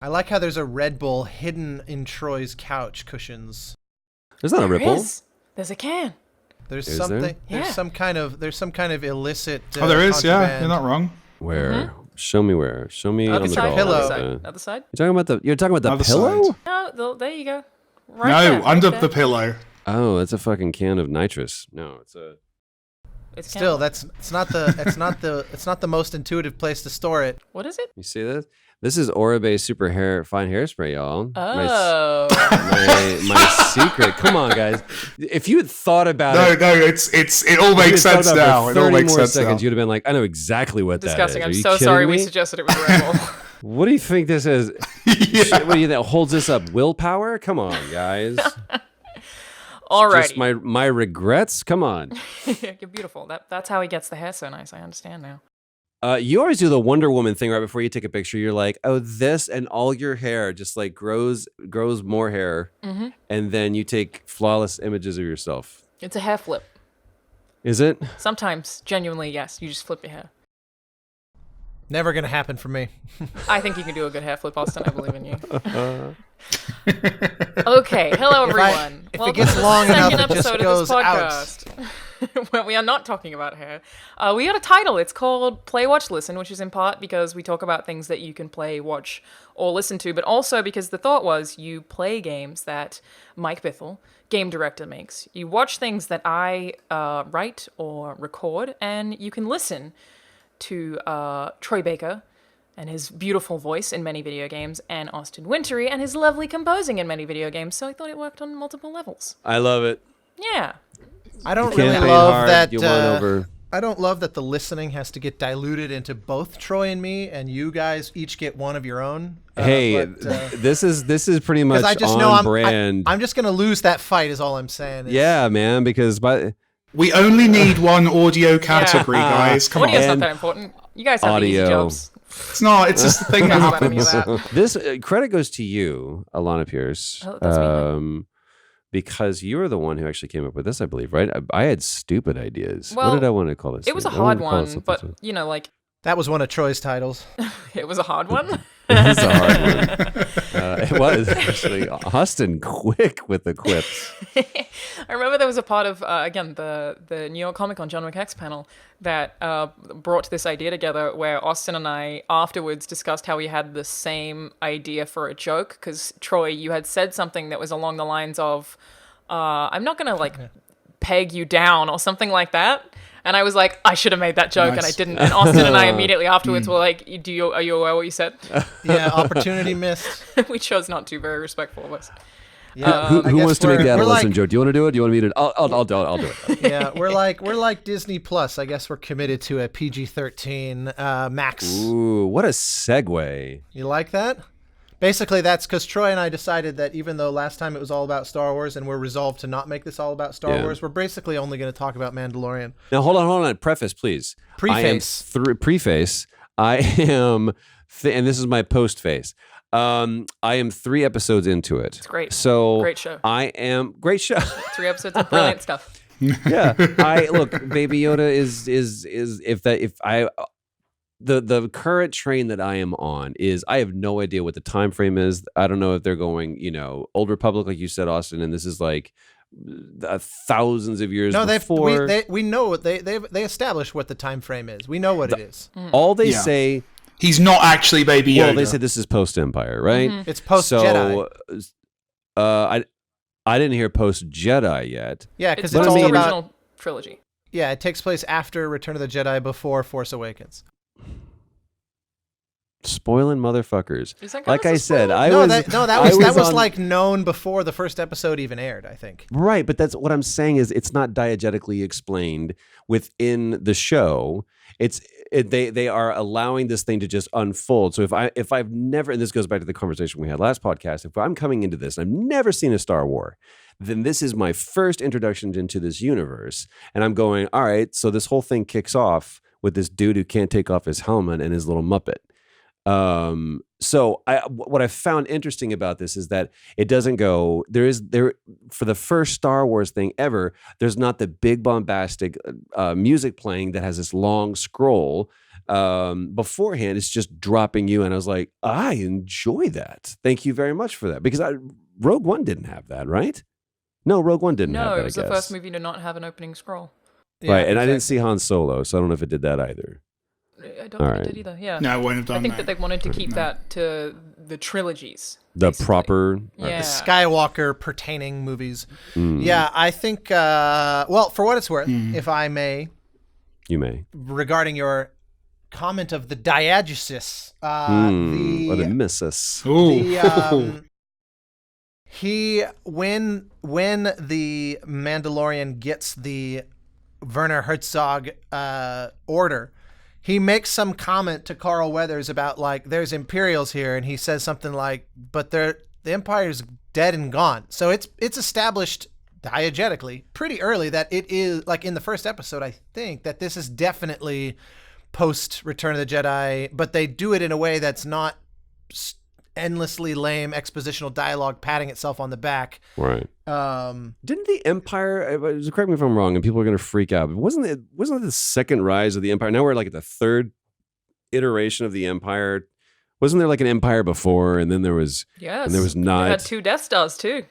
I like how there's a Red Bull hidden in Troy's couch cushions. There's not a Red Bull. There's a can. There's Is something. there? There's some kind of illicit. There is. Yeah, contraband. you're not wrong. Where? Mm-hmm. Show me where. Show me on the side, doll. pillow. Other side. You're talking about the Other pillow? side. No, there you go. Right No, there, under right the there. pillow. Oh, it's a fucking can of nitrous. No, it's a. It's Still, can. it's not the most intuitive place to store it. What is it? You see this? This is Oribe Super Fine Hairspray, y'all. Oh. My secret. Come on, guys. If you had thought about it. No, it all makes sense now. It all makes sense now. You'd have been like, I know exactly what Disgusting. that is. I'm Are you so sorry kidding we me? suggested it was Red Bull. What do you think this is? Yeah. What do you think holds this up? Willpower? Come on, guys. Alrighty. Just my regrets? Come on. You're beautiful. That's how he gets the hair so nice. I understand now. You always do the Wonder Woman thing right before you take a picture. You're like, oh, this and all your hair just like grows more hair. Mm-hmm. And then you take flawless images of yourself. It's a hair flip. Is it? Sometimes, genuinely, yes. You just flip your hair. Never gonna happen for me. I think you can do a good hair flip, Austin. I believe in you. Okay, hello everyone. If it gets long enough, second it just episode goes of this out. podcast. Where we are not talking about hair. We got a title. It's called Play, Watch, Listen, which is in part because we talk about things that you can play, watch, or listen to, but also because the thought was you play games that Mike Bithell, game director, makes. You watch things that I write or record, and you can listen to Troy Baker and his beautiful voice in many video games, and Austin Wintory and his lovely composing in many video games, so I thought it worked on multiple levels. I love it. Yeah. I don't Campaign really love hard, that. you won over. I don't love that the listening has to get diluted into both Troy and me, and you guys each get one of your own. Hey, this is pretty much I just on know brand. I'm just gonna lose that fight. Is all I'm saying. Yeah, man, because We only need one audio category, guys. Come Audio's on. not that important. You guys have easy Audio. jobs. It's not. It's just the thing that Don't worry about any of happens. that. this credit goes to you, Alanah Pearce. Oh, that's me. Because you were the one who actually came up with this, I believe, right? I had stupid ideas. Well, what did I want to call this? It was a thing? I wanted hard to call it one, something but, else. you know, like, That was one of Troy's titles. it was a hard one. It was a hard one. It was actually Austin quick with the quips. I remember there was a part of, again, the New York Comic Con John McHeck's panel that brought this idea together where Austin and I afterwards discussed how we had the same idea for a joke, because, Troy, you had said something that was along the lines of, I'm not going to, like, peg you down or something like that. And I was like, I should have made that joke, and I didn't. And Austin and I immediately afterwards were like, are you aware what you said? Yeah, opportunity missed. We chose not to. Very respectful of us. Yeah, Who I guess wants to make the we're adolescent like- joke? Do you want to do it? Do you want me to? I'll do it. Yeah, we're like Disney Plus. I guess we're committed to a PG-13 max. Ooh, what a segue. You like that? Basically, that's because Troy and I decided that even though last time it was all about Star Wars, and we're resolved to not make this all about Star Yeah. Wars, we're basically only going to talk about Mandalorian. Now hold on. Preface, please. Preface. Preface. I am, and this is my post face. I am 3 episodes into it. It's great. So Great show. I am great show. 3 episodes of brilliant stuff. Yeah. Baby Yoda is the current train that I am on is I have no idea what the time frame is. I don't know if they're going, Old Republic, like you said, Austin, and this is like thousands of years No, before. we know they established what the time frame is. We know what it is. All they Yeah. say. He's not actually Baby Yoda. Well, they say this is post Empire, right? It's post Jedi. So, I didn't hear post Jedi yet. Yeah, It's because it's post the all about. original trilogy. Yeah, it takes place after Return of the Jedi, before Force Awakens. Spoiling motherfuckers. Is that Like kind I of said, That was on- like known before the first episode even aired, I think. Right, but that's what I'm saying is it's not diegetically explained within the show. They are allowing this thing to just unfold. So if I've never, and this goes back to the conversation we had last podcast, if I'm coming into this and I've never seen a Star Wars, then this is my first introduction into this universe, and I'm going, all right, so this whole thing kicks off with this dude who can't take off his helmet and his little Muppet. So what I found interesting about this is that it doesn't go for the first Star Wars thing ever. There's not the big bombastic music playing that has this long scroll. beforehand, it's just dropping you. And I was like, I enjoy that. Thank you very much for that. Because Rogue One didn't have that, right? No, Rogue One didn't have No, that, it was I the guess. first movie to not have an opening scroll. Yeah, Right, and I didn't exactly. see Han Solo, so I don't know if it did that either. I don't All think right. it did either. Yeah. No, it wouldn't have done I think that. that they wanted to keep that to the trilogies. The basically. proper... Yeah. The Skywalker pertaining movies. Mm, Yeah, I think, well, for what it's worth, if I may, you may. regarding your comment of the diegesis, Or the missus. Ooh. when the Mandalorian gets the Werner Herzog order, he makes some comment to Carl Weathers about like there's Imperials here, and he says something like, "But the Empire's dead and gone." So it's established diegetically pretty early that it is like in the first episode, I think, that this is definitely post Return of the Jedi, but they do it in a way that's not endlessly lame expositional dialogue patting itself on the back. Right. Didn't the Empire, correct me if I'm wrong, and people are going to freak out, but wasn't it the second rise of the Empire? Now we're like at the third iteration of the Empire. Wasn't there like an Empire before, and then there was, Yes. and there was They not, had 2 Death Stars too.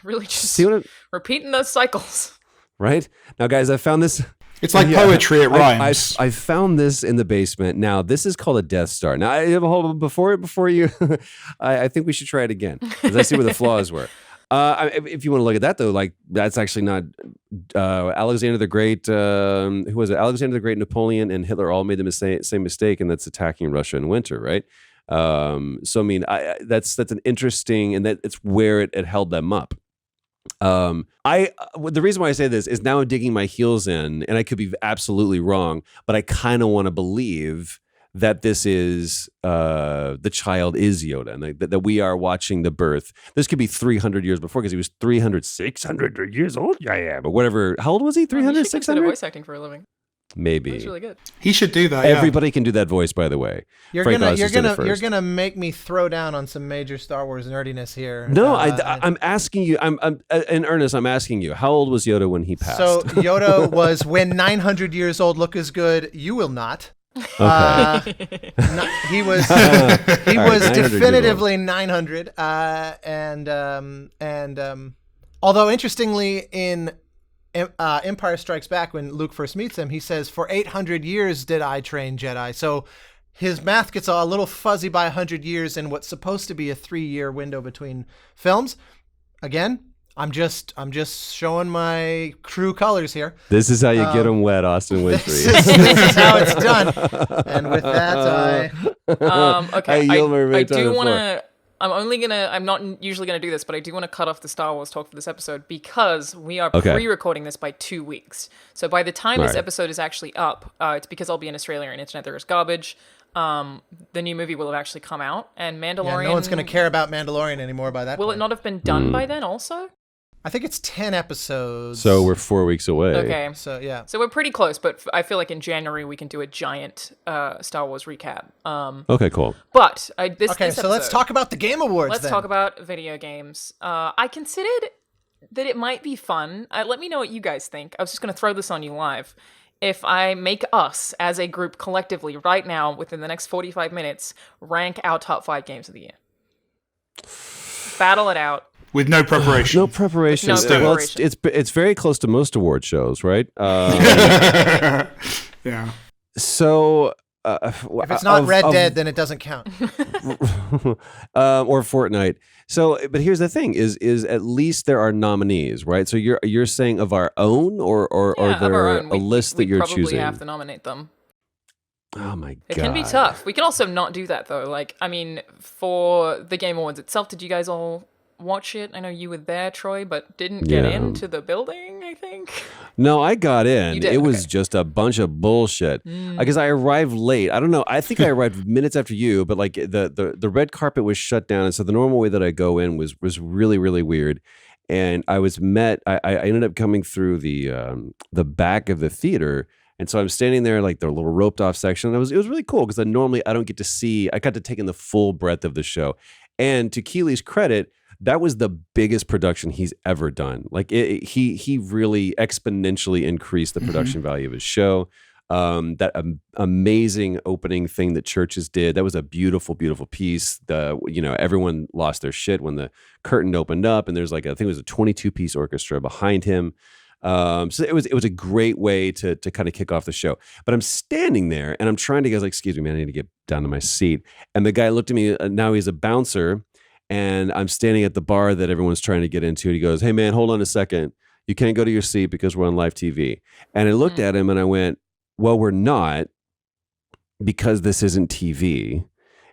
Really just see what repeating those cycles. right? Now, guys, I found this. It's like poetry, it rhymes. I found this in the basement. Now, this is called a Death Star. Now, I have a whole before you. I think we should try it again because I see where the flaws were. If you want to look at that, though, like that's actually not Alexander the Great. Who was it? Alexander the Great, Napoleon, and Hitler all made the same mistake, and that's attacking Russia in winter, right? So I mean, that's an interesting, and that it's where it held them up. The reason why I say this is now I'm digging my heels in, and I could be absolutely wrong, but I kind of want to believe that this is the child is Yoda, and that we are watching the birth. This could be 300 years before because he was 600 years old. Yeah, but whatever. How old was he? 300, You should consider 600? voice acting for a living. Maybe. That's really good. He should do that. Yeah. Everybody can do that voice, by the way. You're Frank Oz just did it you're first. gonna make me throw down on some major Star Wars nerdiness here. No, I'm asking you. I'm in earnest. I'm asking you. How old was Yoda when he passed? So Yoda was when 900 years old. Look as good. You will not. He was he was 900 years definitively 900. Although interestingly in Empire Strikes Back, when Luke first meets him, he says, "For 800 years did I train Jedi." So his math gets a little fuzzy by 100 years in what's supposed to be a 3-year window between films. Again, I'm just showing my true colors here. This is how you get them wet, Austin This Winfrey. is how it's done. And with that, Okay, I yield my I right to do the want floor. to. I'm not usually gonna do this, but I do want to cut off the Star Wars talk for this episode because we are Okay. pre-recording this by 2 weeks. So by the time this Right. episode is actually up, it's because I'll be in Australia and internet there is garbage. The new movie will have actually come out, and Mandalorian. no one's going to care about Mandalorian anymore by that Will point. it not have been done by then? Also. I think it's 10 episodes. So we're 4 weeks away. Okay. So yeah. So we're pretty close, but I feel like in January we can do a giant Star Wars recap. Okay, cool. But Okay, this so let's episode- talk about the Game Awards Let's then. talk about video games. I considered that it might be fun. Let me know what you guys think. I was just going to throw this on you live. If I make us, as a group collectively, right now, within the next 45 minutes, rank our top 5 games of the year. Battle it out. With no preparation. No preparation. No Well, preparation. it's very close to most award shows, right? Yeah. So If it's not Red Dead, then it doesn't count. or Fortnite. So, but here's the thing: is at least there are nominees, right? So you're saying of our own, or Yeah, of our there own. a list that we you're probably choosing? have to nominate them. Oh my god! It can be tough. We can also not do that though. Like, I mean, for the Game Awards itself, did you guys all watch it? I know you were there, Troy, but didn't get Yeah. into the building, I think. No, I got in. You did, It was okay. just a bunch of bullshit. Because I arrived late. I don't know. I think I arrived minutes after you, but like the red carpet was shut down, and so the normal way that I go in was really, really weird. And I was met. I ended up coming through the back of the theater. And so I'm standing there, like the little roped off section. And it was really cool because normally I don't get to see. I got to take in the full breadth of the show. And to Keely's credit, that was the biggest production he's ever done. Like he really exponentially increased the production value of his show. That amazing opening thing that churches did. That was a beautiful, beautiful piece. Everyone lost their shit when the curtain opened up, and there's I think it was a 22-piece orchestra behind him. So it was a great way to kind of kick off the show. But I'm standing there and I'm trying to go excuse me, man, I need to get down to my seat. And the guy looked at me. Now he's a bouncer, and I'm standing at the bar that everyone's trying to get into. And he goes, "Hey man, hold on a second. You can't go to your seat because we're on live TV." And I looked at him and I went, "Well, we're not, because this isn't TV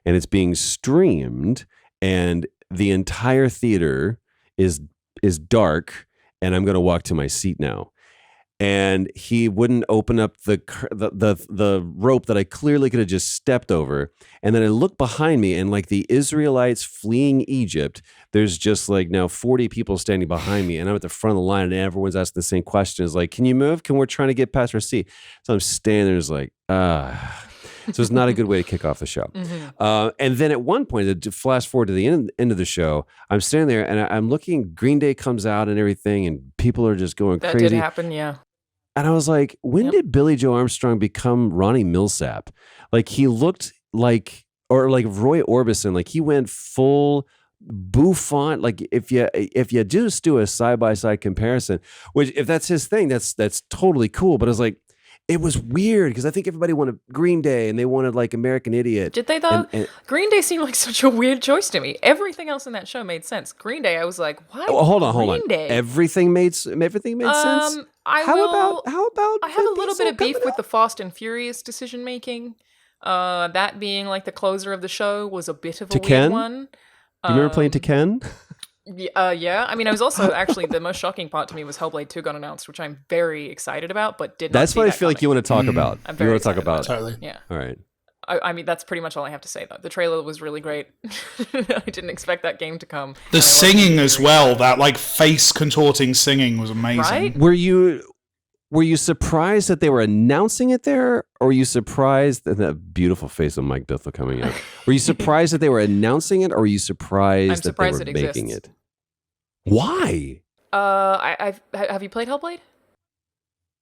and it's being streamed, and the entire theater is dark, and I'm going to walk to my seat now." And he wouldn't open up the rope that I clearly could have just stepped over. And then I look behind me, and like the Israelites fleeing Egypt, there's just now 40 people standing behind me, and I'm at the front of the line, and everyone's asking the same questions, like, "Can you move? We're trying to get past our seat." So I'm standing there, just So it's not a good way to kick off the show. And then at one point, to flash forward to the end of the show, I'm standing there and I'm looking, Green Day comes out and everything, and people are just going crazy. That did happen, yeah. And I was like, when did Billy Joe Armstrong become Ronnie Millsap? Like, he looked like Roy Orbison. Like, he went full Buffon. Like, if you just do a side-by-side comparison, which if that's his thing, that's totally cool. But I was like, it was weird because I think everybody wanted Green Day and they wanted American Idiot. Did they though? And Green Day seemed like such a weird choice to me. Everything else in that show made sense. Green Day, I was like, why? Oh, hold on. Green Day? Everything made sense. How about? I have a little bit of beef with the Fast and Furious decision making. That being the closer of the show was a bit of a weird one. Do you remember playing Tekken? Yeah. I mean, I was also actually the most shocking part to me was Hellblade 2 got announced, which I'm very excited about, but did not. That's what I feel like you want to talk about. I'm very excited about. Totally. Yeah. All right. I mean, that's pretty much all I have to say, though. The trailer was really great. I didn't expect that game to come. The singing as well, that face contorting singing was amazing. Right? Were you surprised that they were announcing it there, or were you surprised at that beautiful face of Mike Bithell coming up? Were you surprised that they were announcing it, or were you surprised that they were making it? Why? Have you played Hellblade?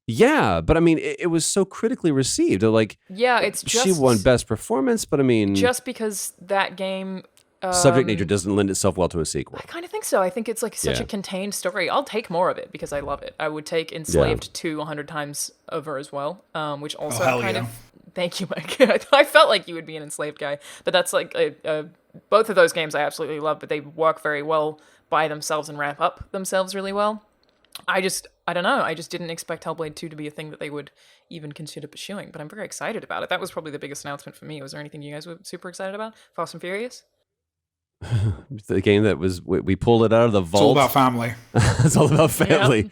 Yeah, but I mean, it was so critically received. Yeah, it's just... She won Best Performance, but I mean... Just because that game... subject nature doesn't lend itself well to a sequel. I kind of think so. I think it's such a contained story. I'll take more of it because I love it. I would take Enslaved 2 100 times over as well, which also of... Thank you, Mike. I felt like you would be an Enslaved guy, but that's both of those games I absolutely love, but they work very well by themselves and wrap up themselves really well. I don't know. I just didn't expect Hellblade 2 to be a thing that they would even consider pursuing, but I'm very excited about it. That was probably the biggest announcement for me. Was there anything you guys were super excited about? Fast and Furious? The game that we pulled it out of the vault. It's all about family. It's all about family.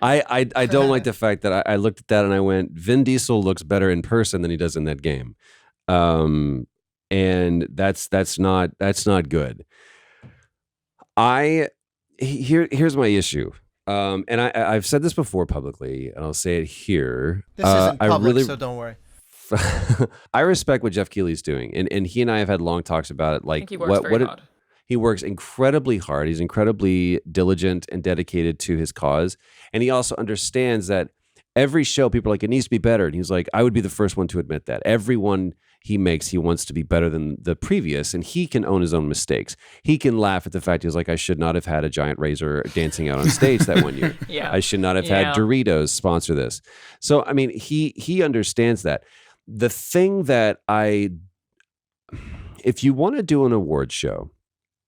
Yep. I don't like the fact that I looked at that and I went, Vin Diesel looks better in person than he does in that game. And that's not good. Here's my issue. And I've said this before publicly, and I'll say it here. This isn't public, so don't worry. I respect what Jeff Keighley's doing, and he and I have had long talks about it. I think he works very hard. He works incredibly hard. He's incredibly diligent and dedicated to his cause, and he also understands that every show people are like, it needs to be better, and he's like, I would be the first one to admit that. Every one he makes, he wants to be better than the previous, and he can own his own mistakes. He can laugh at the fact he's like, I should not have had a giant razor dancing out on stage that one year. Yeah. I should not have had Doritos sponsor this. So, I mean, he understands that. The thing that if you want to do an award show,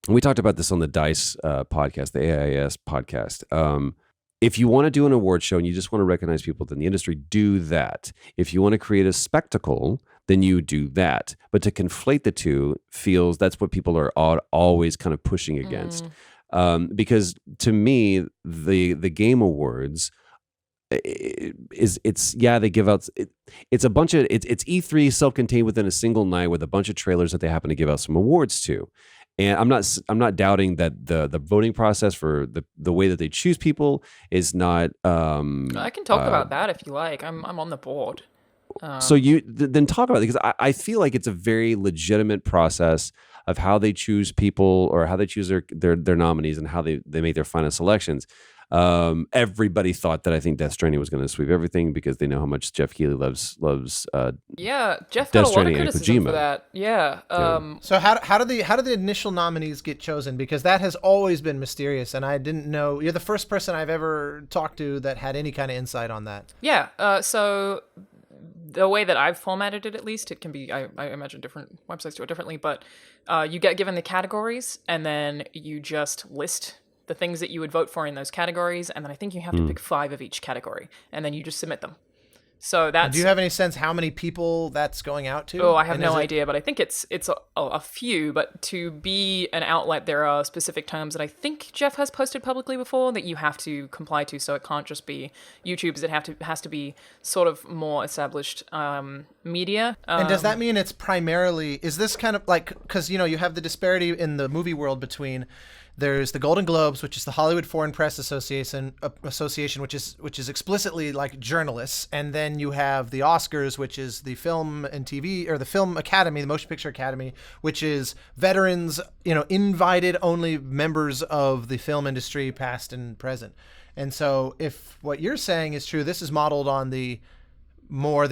and we talked about this on the DICE podcast, the AIS podcast, if you want to do an award show and you just want to recognize people in the industry, do that. If you want to create a spectacle, then you do that. But to conflate the two that's what people are always kind of pushing against. Because to me, the Game Awards they give out it's a bunch of it's E3 self-contained within a single night with a bunch of trailers that they happen to give out some awards to. And I'm not doubting that the voting process for the way that they choose people is not I can talk about that if you like. I'm on the board. So you then talk about it, because I feel like it's a very legitimate process of how they choose people or how they choose their nominees and how they make their final selections. Everybody thought that I think Death Stranding was going to sweep everything because they know how much Jeff Keighley loves Yeah, Jeff got Death a lot of Stranding and criticism for Kojima. that. Yeah. So how do the initial nominees get chosen? Because that has always been mysterious, and I didn't know. You're the first person I've ever talked to that had any kind of insight on that. Yeah. So the way that I've formatted it, at least, it can be, I imagine different websites do it differently, but you get given the categories, and then you just list the things that you would vote for in those categories, and then I think you have to pick 5 of each category, and then you just submit them. So that's. Do you have any sense how many people that's going out to? Oh, I have And no is it- idea, but I think it's a few. But to be an outlet, there are specific terms that I think Jeff has posted publicly before that you have to comply to. So it can't just be YouTube's. It has to be sort of more established media. And does that mean it's primarily? Is this kind of like because you have the disparity in the movie world between. There's the Golden Globes, which is the Hollywood Foreign Press Association, which is explicitly like journalists, and then you have the Oscars, which is the Film and TV or the Film Academy, the Motion Picture Academy, which is veterans, invited only members of the film industry, past and present. And so, if what you're saying is true, this is modeled on the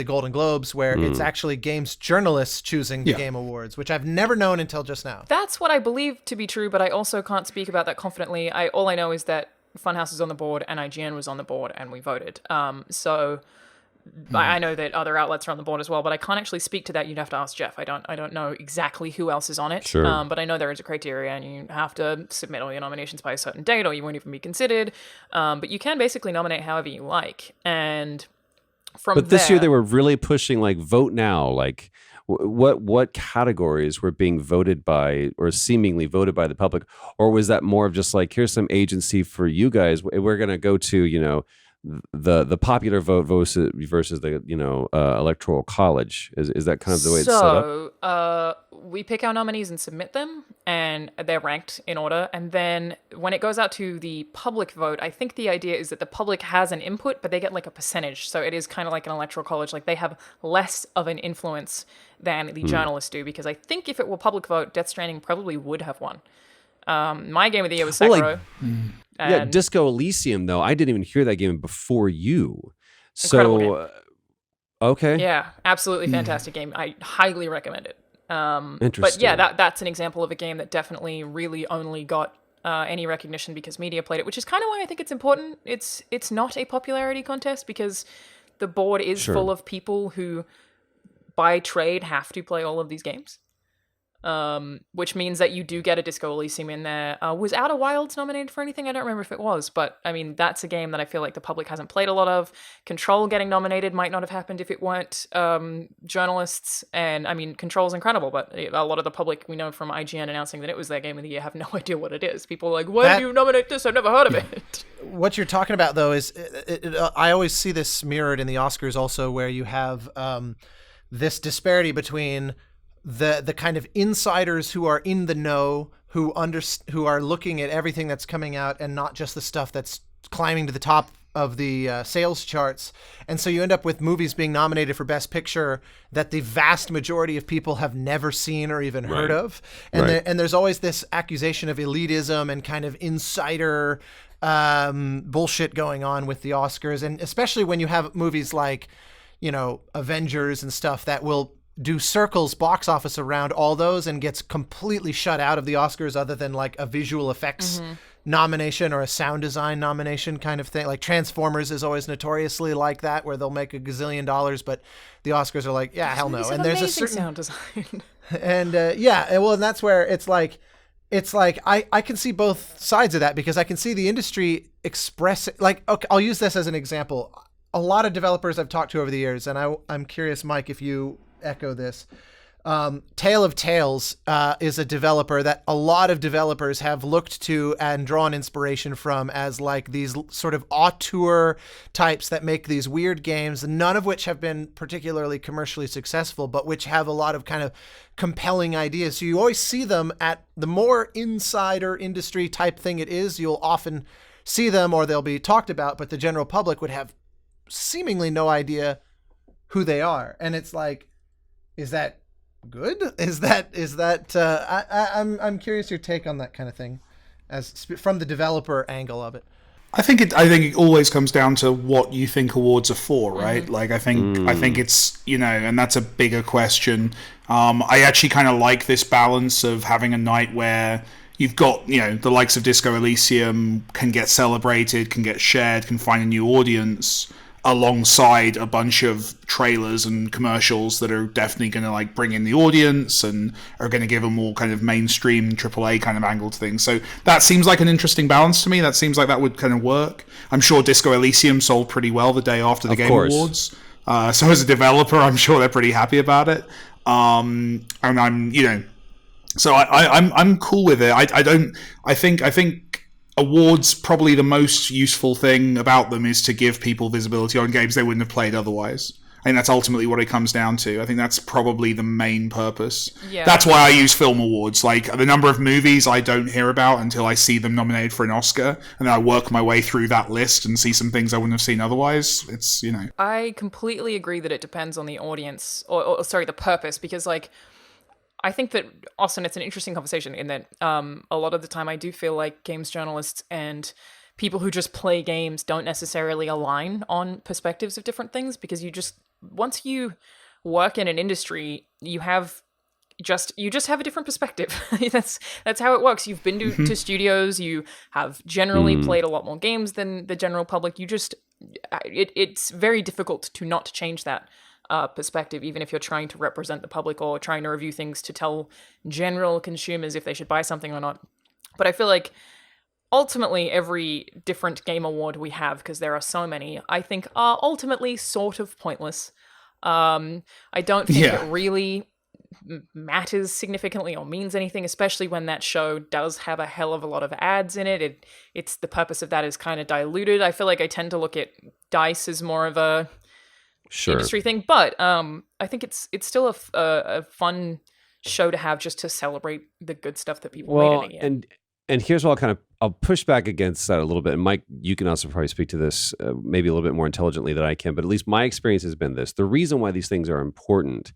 Golden Globes, where it's actually games journalists choosing the game awards, which I've never known until just now. That's what I believe to be true, but I also can't speak about that confidently. All I know is that Funhouse is on the board and IGN was on the board and we voted. So I know that other outlets are on the board as well, but I can't actually speak to that. You'd have to ask Jeff. I don't know exactly who else is on it. Sure. But I know there is a criteria and you have to submit all your nominations by a certain date or you won't even be considered. But you can basically nominate however you like. And But this year they were really pushing like vote now. Like what categories were being voted by or seemingly voted by the public, or was that more of just like here's some agency for you guys? We're going to go to the popular vote versus the electoral college. Is that kind of the way it's set up? So we pick our nominees and submit them, and they're ranked in order. And then when it goes out to the public vote, I think the idea is that the public has an input, but they get like a percentage. So it is kind of like an electoral college. Like they have less of an influence than the journalists do, because I think if it were public vote, Death Stranding probably would have won. My game of the year was Sekiro. Yeah, Disco Elysium though. I didn't even hear that game before you. Incredible So game. Okay. Yeah, absolutely fantastic game. I highly recommend it. But Interesting. yeah, that's an example of a game that definitely really only got any recognition because media played it, which is kind of why I think it's important. It's not a popularity contest because the board is Sure. full of people who, by trade, have to play all of these games. Which means that you do get a Disco Elysium in there. Was Outer Wilds nominated for anything? I don't remember if it was, but I mean, that's a game that I feel like the public hasn't played a lot of. Control getting nominated might not have happened if it weren't journalists. And I mean, Control's incredible, but a lot of the public, we know from IGN announcing that it was their game of the year, have no idea what it is. People are like, why do you nominate this? I've never heard of it. What you're talking about, though, is I always see this mirrored in the Oscars also, where you have this disparity between the kind of insiders who are in the know, who are looking at everything that's coming out and not just the stuff that's climbing to the top of the sales charts. And so you end up with movies being nominated for Best Picture that the vast majority of people have never seen or even heard of. And and there's always this accusation of elitism and kind of insider bullshit going on with the Oscars. And especially when you have movies like, Avengers and stuff that will do circles box office around all those and gets completely shut out of the Oscars other than like a visual effects nomination or a sound design nomination kind of thing. Like Transformers is always notoriously like that, where they'll make $1 gazillion, but the Oscars are like, yeah, hell no. And there's a certain sound design. and and that's where it's like I can see both sides of that, because I can see the industry express like, okay, I'll use this as an example. A lot of developers I've talked to over the years, and I'm curious, Mike, if you echo this. Tale of Tales is a developer that a lot of developers have looked to and drawn inspiration from as like these sort of auteur types that make these weird games, none of which have been particularly commercially successful, but which have a lot of kind of compelling ideas. So you always see them at the more insider industry type thing it is, you'll often see them or they'll be talked about, but the general public would have seemingly no idea who they are. And it's like, is that good? I'm curious your take on that kind of thing, as from the developer angle of it. I think it always comes down to what you think awards are for, right? Like I think it's, and that's a bigger question. I actually kind of like this balance of having a night where you've got, the likes of Disco Elysium can get celebrated, can get shared, can find a new audience, alongside a bunch of trailers and commercials that are definitely going to like bring in the audience and are going to give a more kind of mainstream AAA kind of angle to things. So that seems like an interesting balance to me. That seems like that would kind of work. I'm sure Disco Elysium sold pretty well the day after the Game Awards. So as a developer, I'm sure they're pretty happy about it. And so I'm cool with it. I think awards, probably the most useful thing about them is to give people visibility on games they wouldn't have played otherwise. I think that's ultimately what it comes down to. I think that's probably the main purpose. Yeah. That's why I use film awards. Like, the number of movies I don't hear about until I see them nominated for an Oscar, and then I work my way through that list and see some things I wouldn't have seen otherwise. It's, I completely agree that it depends on the audience, or sorry, the purpose, because, like, I think that, Austin, it's an interesting conversation in that a lot of the time I do feel like games journalists and people who just play games don't necessarily align on perspectives of different things, because once you work in an industry, you just have a different perspective. That's how it works. You've been to studios, you have generally played a lot more games than the general public. It's very difficult to not change that perspective, even if you're trying to represent the public or trying to review things to tell general consumers if they should buy something or not. But I feel like ultimately every different game award we have, because there are so many, I think are ultimately sort of pointless. I don't think it really matters significantly or means anything, especially when that show does have a hell of a lot of ads in it. It's the purpose of that is kind of diluted. I feel like I tend to look at DICE as more of a industry thing, but I think it's still a fun show to have, just to celebrate the good stuff that people made in a year. And here's what I'll push back against that a little bit. And Mike, you can also probably speak to this maybe a little bit more intelligently than I can, but at least my experience has been this. The reason why these things are important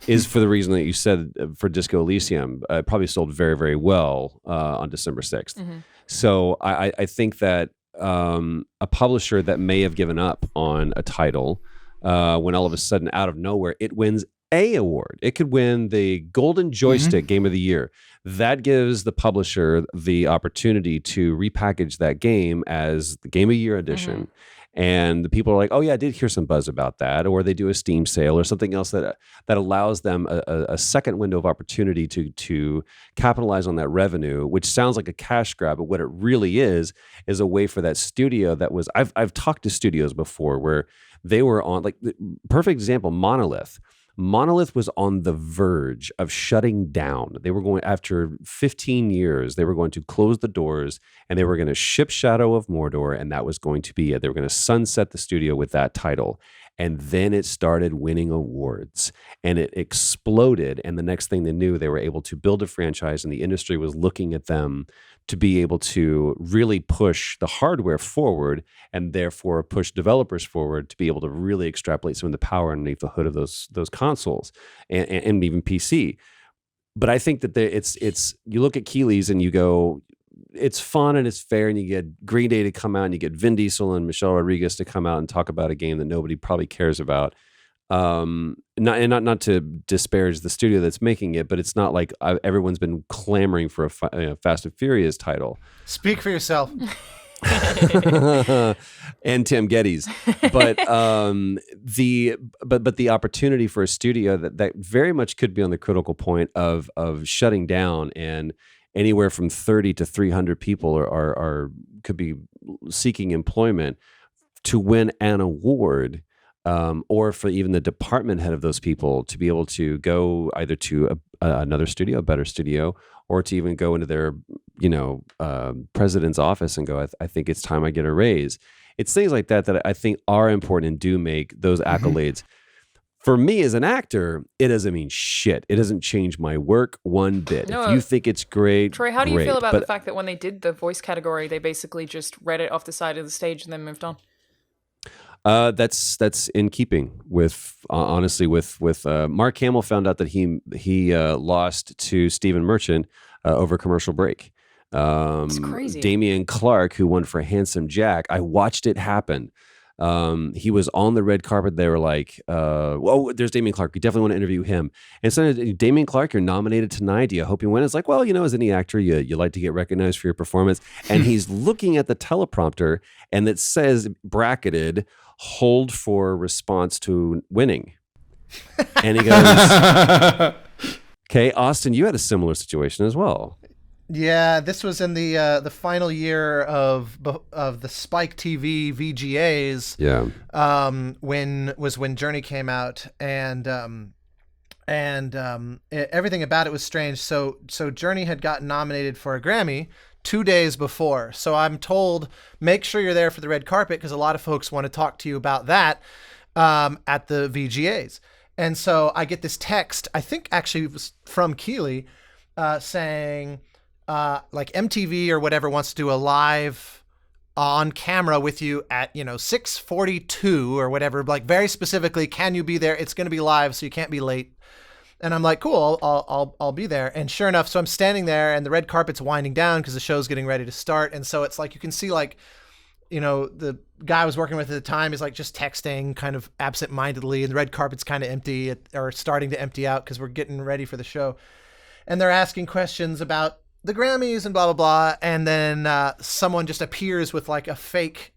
is for the reason that you said for Disco Elysium. It probably sold very, very well on December 6th. Mm-hmm. So I think that a publisher that may have given up on a title, when all of a sudden, out of nowhere, it wins a award. It could win the Golden Joystick Game of the Year. That gives the publisher the opportunity to repackage that game as the Game of the Year edition. And the people are like, oh yeah, I did hear some buzz about that. Or they do a Steam sale or something else that allows them a second window of opportunity to capitalize on that revenue, which sounds like a cash grab, but what it really is a way for that studio that was, I've talked to studios before where they were on, like, perfect example, Monolith. Monolith was on the verge of shutting down. They were going, after 15 years, they were going to close the doors and they were going to ship Shadow of Mordor, and that was going to be it. They were going to sunset the studio with that title. And then it started winning awards and it exploded. And the next thing they knew, they were able to build a franchise, and the industry was looking at them to be able to really push the hardware forward and therefore push developers forward to be able to really extrapolate some of the power underneath the hood of those consoles and even PC. But I think that it's you look at Keeley's and you go, it's fun and it's fair, and you get Green Day to come out and you get Vin Diesel and Michelle Rodriguez to come out and talk about a game that nobody probably cares about. Not to disparage the studio that's making it, but it's not like everyone's been clamoring for a Fast and Furious title. Speak for yourself. And Tim Geddes, but the opportunity for a studio that very much could be on the critical point of shutting down, and anywhere from 30 to 300 people are could be seeking employment, to win an award. Or for even the department head of those people to be able to go either to another studio, a better studio, or to even go into their, president's office and go, I think it's time I get a raise. It's things like that I think are important and do make those accolades. For me as an actor, it doesn't mean shit. It doesn't change my work one bit. No, if you think it's great, Troy, how do you great. feel about the fact that when they did the voice category, they basically just read it off the side of the stage and then moved on? That's in keeping with honestly with Mark Hamill found out that he lost to Stephen Merchant over commercial break. crazy. Damian Clark, who won for Handsome Jack, I watched it happen. He was on the red carpet. They were like, "Oh, there's Damian Clark. We definitely want to interview him." And so, Damian Clark, you're nominated tonight. Do you hope you win? It's like, well, as any actor, you like to get recognized for your performance. And he's looking at the teleprompter, and it says bracketed, "Hold for response to winning." And he goes, "Okay, Austin, you had a similar situation as well." Yeah, this was in the final year of the Spike TV VGAs. Yeah. When Journey came out, and everything about it was strange. So Journey had gotten nominated for a Grammy 2 days before. So I'm told, make sure you're there for the red carpet because a lot of folks want to talk to you about that at the VGAs. And so I get this text, I think actually it was from Keeley, saying, like MTV or whatever wants to do a live on camera with you at 6:42 or whatever, like very specifically, can you be there? It's going to be live, so you can't be late. And I'm like, cool, I'll be there. And sure enough, so I'm standing there, and the red carpet's winding down because the show's getting ready to start. And so it's like you can see, like, the guy I was working with at the time is like just texting kind of absent-mindedly, and the red carpet's kind of empty or starting to empty out because we're getting ready for the show. And they're asking questions about the Grammys and blah, blah, blah. And then someone just appears with like a fake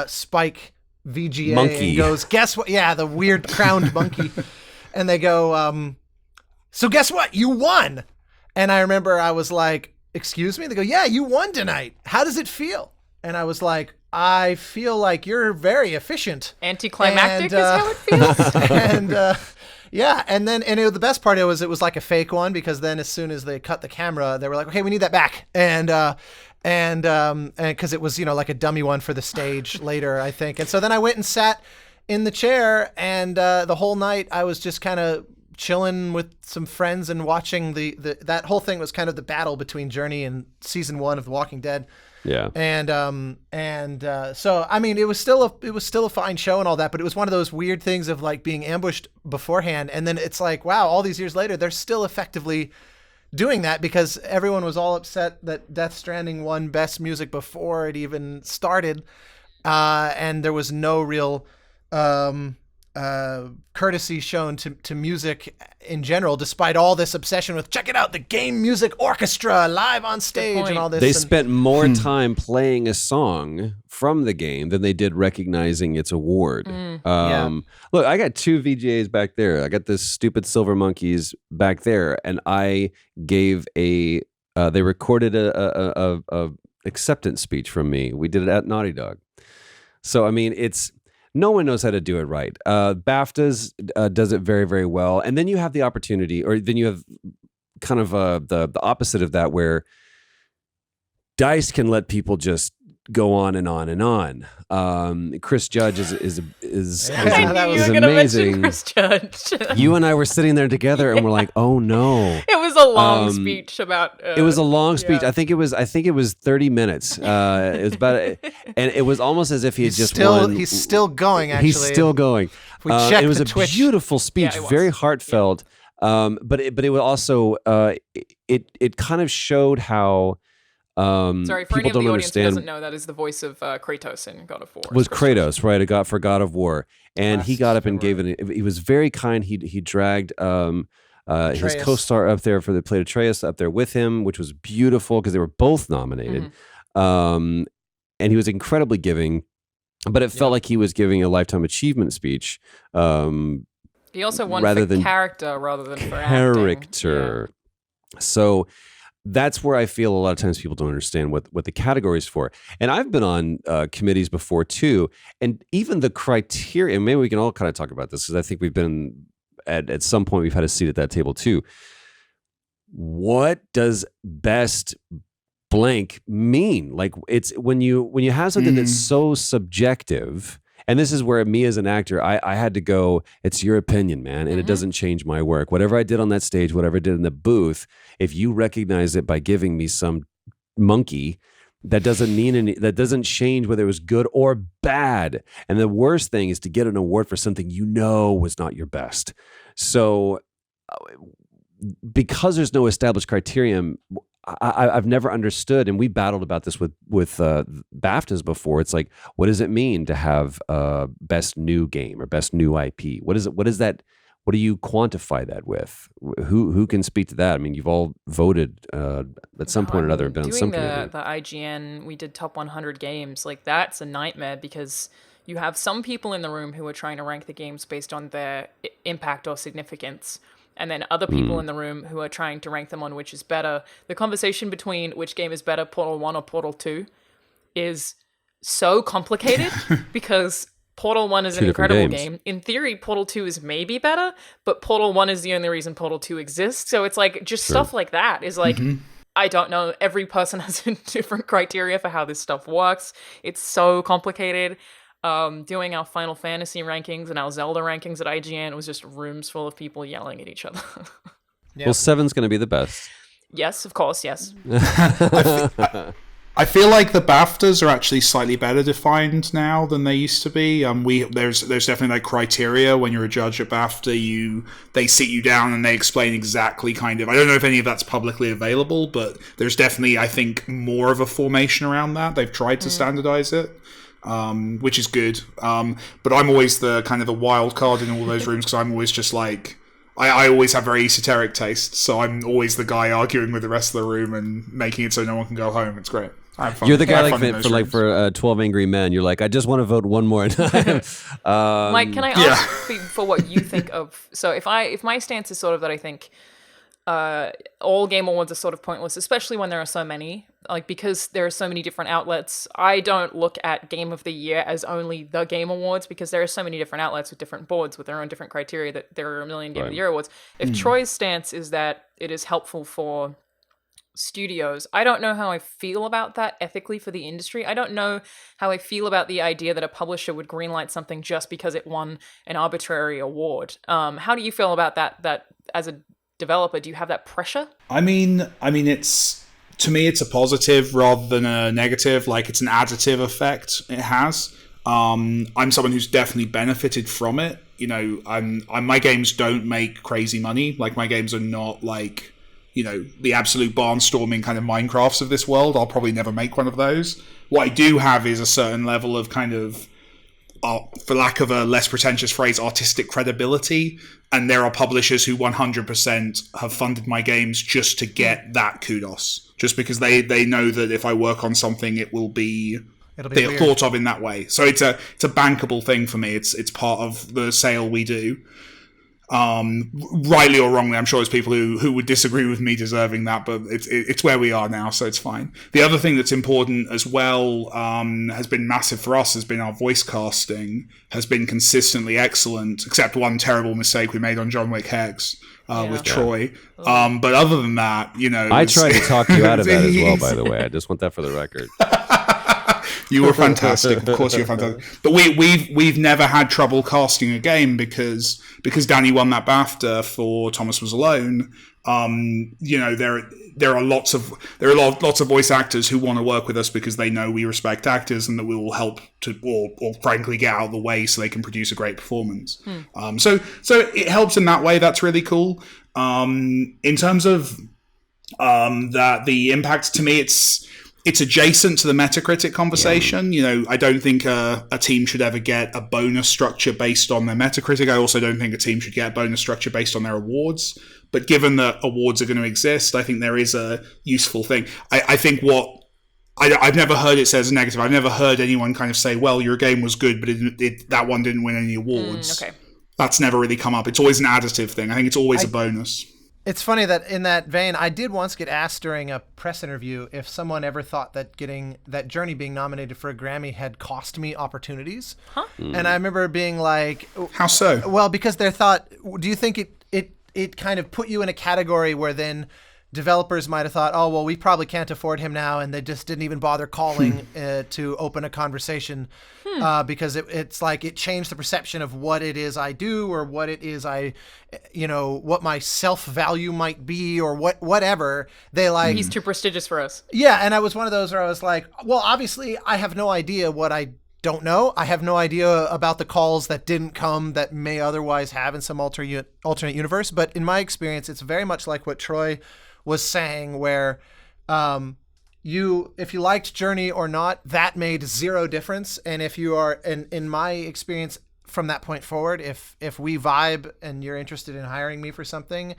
Spike VGA monkey and goes, guess what? Yeah, the weird crowned monkey. And they go, so guess what? You won. And I remember I was like, excuse me? They go, yeah, you won tonight. How does it feel? And I was like, I feel like you're very efficient. Anticlimactic is how it feels. And yeah, and the best part it was like a fake one, because then as soon as they cut the camera, they were like, okay, we need that back. And because it was like a dummy one for the stage later, I think. And so then I went and sat in the chair, and the whole night I was just kind of chilling with some friends and watching that whole thing was kind of the battle between Journey and season 1 of The Walking Dead. Yeah. So I mean, it was still a fine show and all that, but it was one of those weird things of like being ambushed beforehand, and then it's like, wow, all these years later, they're still effectively doing that, because everyone was all upset that Death Stranding won Best Music before it even started, and there was no real courtesy shown to music in general, despite all this obsession with, check it out, the game music orchestra live on stage and all this. They spent more time playing a song from the game than they did recognizing its award. Look, I got 2 VGAs back there. I got this stupid Silver Monkeys back there, and I gave they recorded a acceptance speech from me. We did it at Naughty Dog. So I mean, no one knows how to do it right. BAFTAs does it very, very well. And then you have the opportunity, or then you have kind of the opposite of that, where DICE can let people just go on and on and on. Chris Judge is I knew you were going to mention Chris Judge. You and I were sitting there together, and we're like, oh no. It was a long speech about. It was a long speech. Yeah. I think it was 30 minutes. It was about, and it was almost as if he had just won. He's still going. Actually, he's still going. If we check it was a Twitch. Beautiful speech, very heartfelt. Yeah. But it was also it kind of showed how. Sorry, for any of the audience who doesn't know, that is the voice of Kratos in God of War. Was Kratos, right? For God of War, and he got up and gave it. He was very kind. He dragged his co-star up there that played Atreus up there with him, which was beautiful because they were both nominated. And he was incredibly giving, but it felt like he was giving a lifetime achievement speech. He also won for character rather than for character. Yeah. So. That's where I feel a lot of times people don't understand what the category is for. And I've been on committees before too, and even the criteria, and maybe we can all kind of talk about this, because I think we've been at some point we've had a seat at that table too. What does best blank mean? Like, it's when you have something that's so subjective. And this is where me as an actor, I had to go, it's your opinion, man, and it doesn't change my work. Whatever I did on that stage, whatever I did in the booth, if you recognize it by giving me some monkey, that doesn't mean that doesn't change whether it was good or bad. And the worst thing is to get an award for something was not your best. So because there's no established criterion, I've never understood, and we battled about this with BAFTAs before. It's like, what does it mean to have best new game or best new IP? What is it? What is that? What do you quantify that with? Who can speak to that? I mean, you've all voted at some point or another, been on some Doing committee. the IGN, we did top 100 games. Like, that's a nightmare because you have some people in the room who are trying to rank the games based on their impact or significance, and then other people in the room who are trying to rank them on which is better. The conversation between which game is better, Portal 1 or Portal 2, is so complicated because Portal 1 is Two an different incredible games. game. In theory, Portal 2 is maybe better, but Portal 1 is the only reason Portal 2 exists. So it's like, just stuff like that is like, I don't know. Every person has a different criteria for how this stuff works. It's so complicated. Doing our Final Fantasy rankings and our Zelda rankings at IGN was just rooms full of people yelling at each other. Yeah. Well, 7's going to be the best. Yes, of course, yes. I feel like the BAFTAs are actually slightly better defined now than they used to be. There's definitely like criteria when you're a judge at BAFTA. They sit you down and they explain exactly kind of. I don't know if any of that's publicly available, but there's definitely, I think, more of a formation around that. They've tried to standardize it, which is good. But I'm always the kind of the wild card in all those rooms because I'm always just like. I always have very esoteric tastes, so I'm always the guy arguing with the rest of the room and making it so no one can go home. It's great. I have fun. You're the guy I have like fun in those rooms. for 12 Angry Men. You're like, I just want to vote one more time. Mike, can I ask for what you think of? So if my stance is sort of that I think all Game Awards are sort of pointless, especially when there are so many. Like, because there are so many different outlets, I don't look at Game of the Year as only the Game Awards because there are so many different outlets with different boards with their own different criteria that there are a million Game of the Year awards. If Troy's stance is that it is helpful for studios, I don't know how I feel about that ethically for the industry. I don't know how I feel about the idea that a publisher would greenlight something just because it won an arbitrary award. How do you feel about that as a developer? Do you have that pressure? I mean, it's to me, it's a positive rather than a negative. Like, it's an additive effect. It has. I'm someone who's definitely benefited from it. You know, my games don't make crazy money. Like, my games are not like, you know, the absolute barnstorming kind of Minecrafts of this world. I'll probably never make one of those. What I do have is a certain level of kind of, for lack of a less pretentious phrase, artistic credibility. And there are publishers who 100% have funded my games just to get that kudos. Just because they know that if I work on something, it'll be weird. thought of in that way. So it's a bankable thing for me. It's part of the sale we do. Rightly or wrongly, I'm sure there's people who would disagree with me deserving that, but it's where we are now, so it's fine. The other thing that's important as well, has been massive for us, has been our voice casting has been consistently excellent, except one terrible mistake we made on John Wick Hex with Troy. But other than that, you know, I tried to talk you out of that as well, by the way. I just want that for the record. You were fantastic. Of course, you're fantastic. But we've never had trouble casting a game because Danny won that BAFTA for Thomas Was Alone. You know, there are lots of voice actors who want to work with us because they know we respect actors and that we will help to or frankly get out of the way so they can produce a great performance. So it helps in that way. That's really cool. In terms of the impact, to me, it's adjacent to the Metacritic conversation. You know, I don't think a team should ever get a bonus structure based on their Metacritic. I also don't think a team should get a bonus structure based on their awards. But given that awards are going to exist, I think there is a useful thing. I think I've never heard it says negative. I've never heard anyone kind of say, well, your game was good, but that one didn't win any awards. Okay. That's never really come up. It's always an additive thing. I think it's always a bonus. It's funny that in that vein, I did once get asked during a press interview if someone ever thought that getting that Journey being nominated for a Grammy had cost me opportunities. Huh? And I remember being like, how so? Well, because they thought, do you think it kind of put you in a category where then developers might have thought, oh, well, we probably can't afford him now, and they just didn't even bother calling to open a conversation because it's like it changed the perception of what it is I do or what it is what my self-value might be or whatever. They like... He's too prestigious for us. Yeah, and I was one of those where I was like, well, obviously I have no idea what I don't know. I have no idea about the calls that didn't come that may otherwise have in some alternate universe. But in my experience, it's very much like what Troy was saying, where If you liked Journey or not, that made zero difference. And if you are, in my experience from that point forward, if we vibe and you're interested in hiring me for something,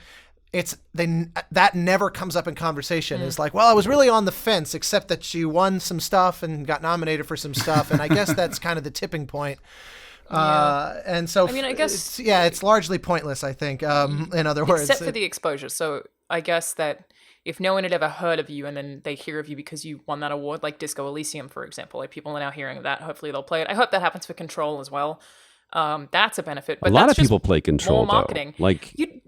that never comes up in conversation. It's like, well, I was really on the fence, except that she won some stuff and got nominated for some stuff, and I guess that's kind of the tipping point. And so, I mean, I guess it's largely pointless, I think. In other words, except for the exposure. So I guess that if no one had ever heard of you and then they hear of you because you won that award, like Disco Elysium, for example, like people are now hearing of that. Hopefully they'll play it. I hope that happens for Control as well. That's a benefit. But a lot that's of people play Control, more marketing. Though.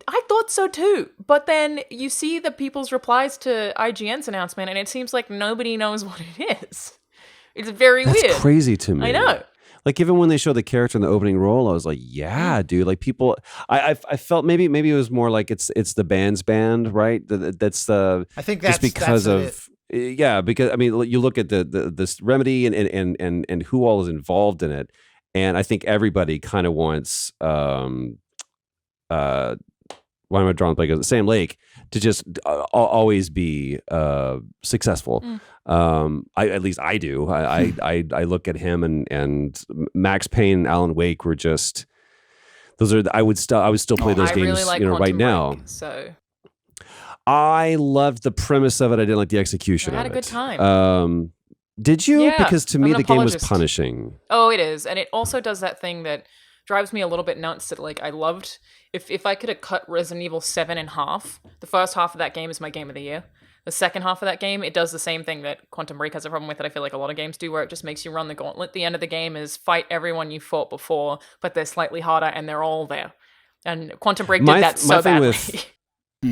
I thought so too. But then you see the people's replies to IGN's announcement, and it seems like nobody knows what it is. It's very weird. That's crazy to me. I know. Like, even when they showed the character in the opening role, I was like, yeah, dude. Like, people, I felt maybe it was more like it's the band's band, right? That's the, I think that's just because that's yeah, because I mean, you look at this Remedy and who all is involved in it, and I think everybody kind of wants why am I drawing blank? Sam Lake to just always be successful. At least I do. I look at him and Max Payne and Alan Wake were just those are. I would still play those games. Really like right now. So I loved the premise of it. I didn't like the execution. I had of a good it. time. Did you? Yeah, because to me I'm the an game was apologist. punishing. Oh, it is, and it also does that thing that drives me a little bit nuts. That like I loved. If I could have cut Resident Evil 7 in half, the first half of that game is my game of the year. The second half of that game, it does the same thing that Quantum Break has a problem with that I feel like a lot of games do, where it just makes you run the gauntlet. The end of the game is fight everyone you fought before, but they're slightly harder and they're all there. And Quantum Break did that so badly.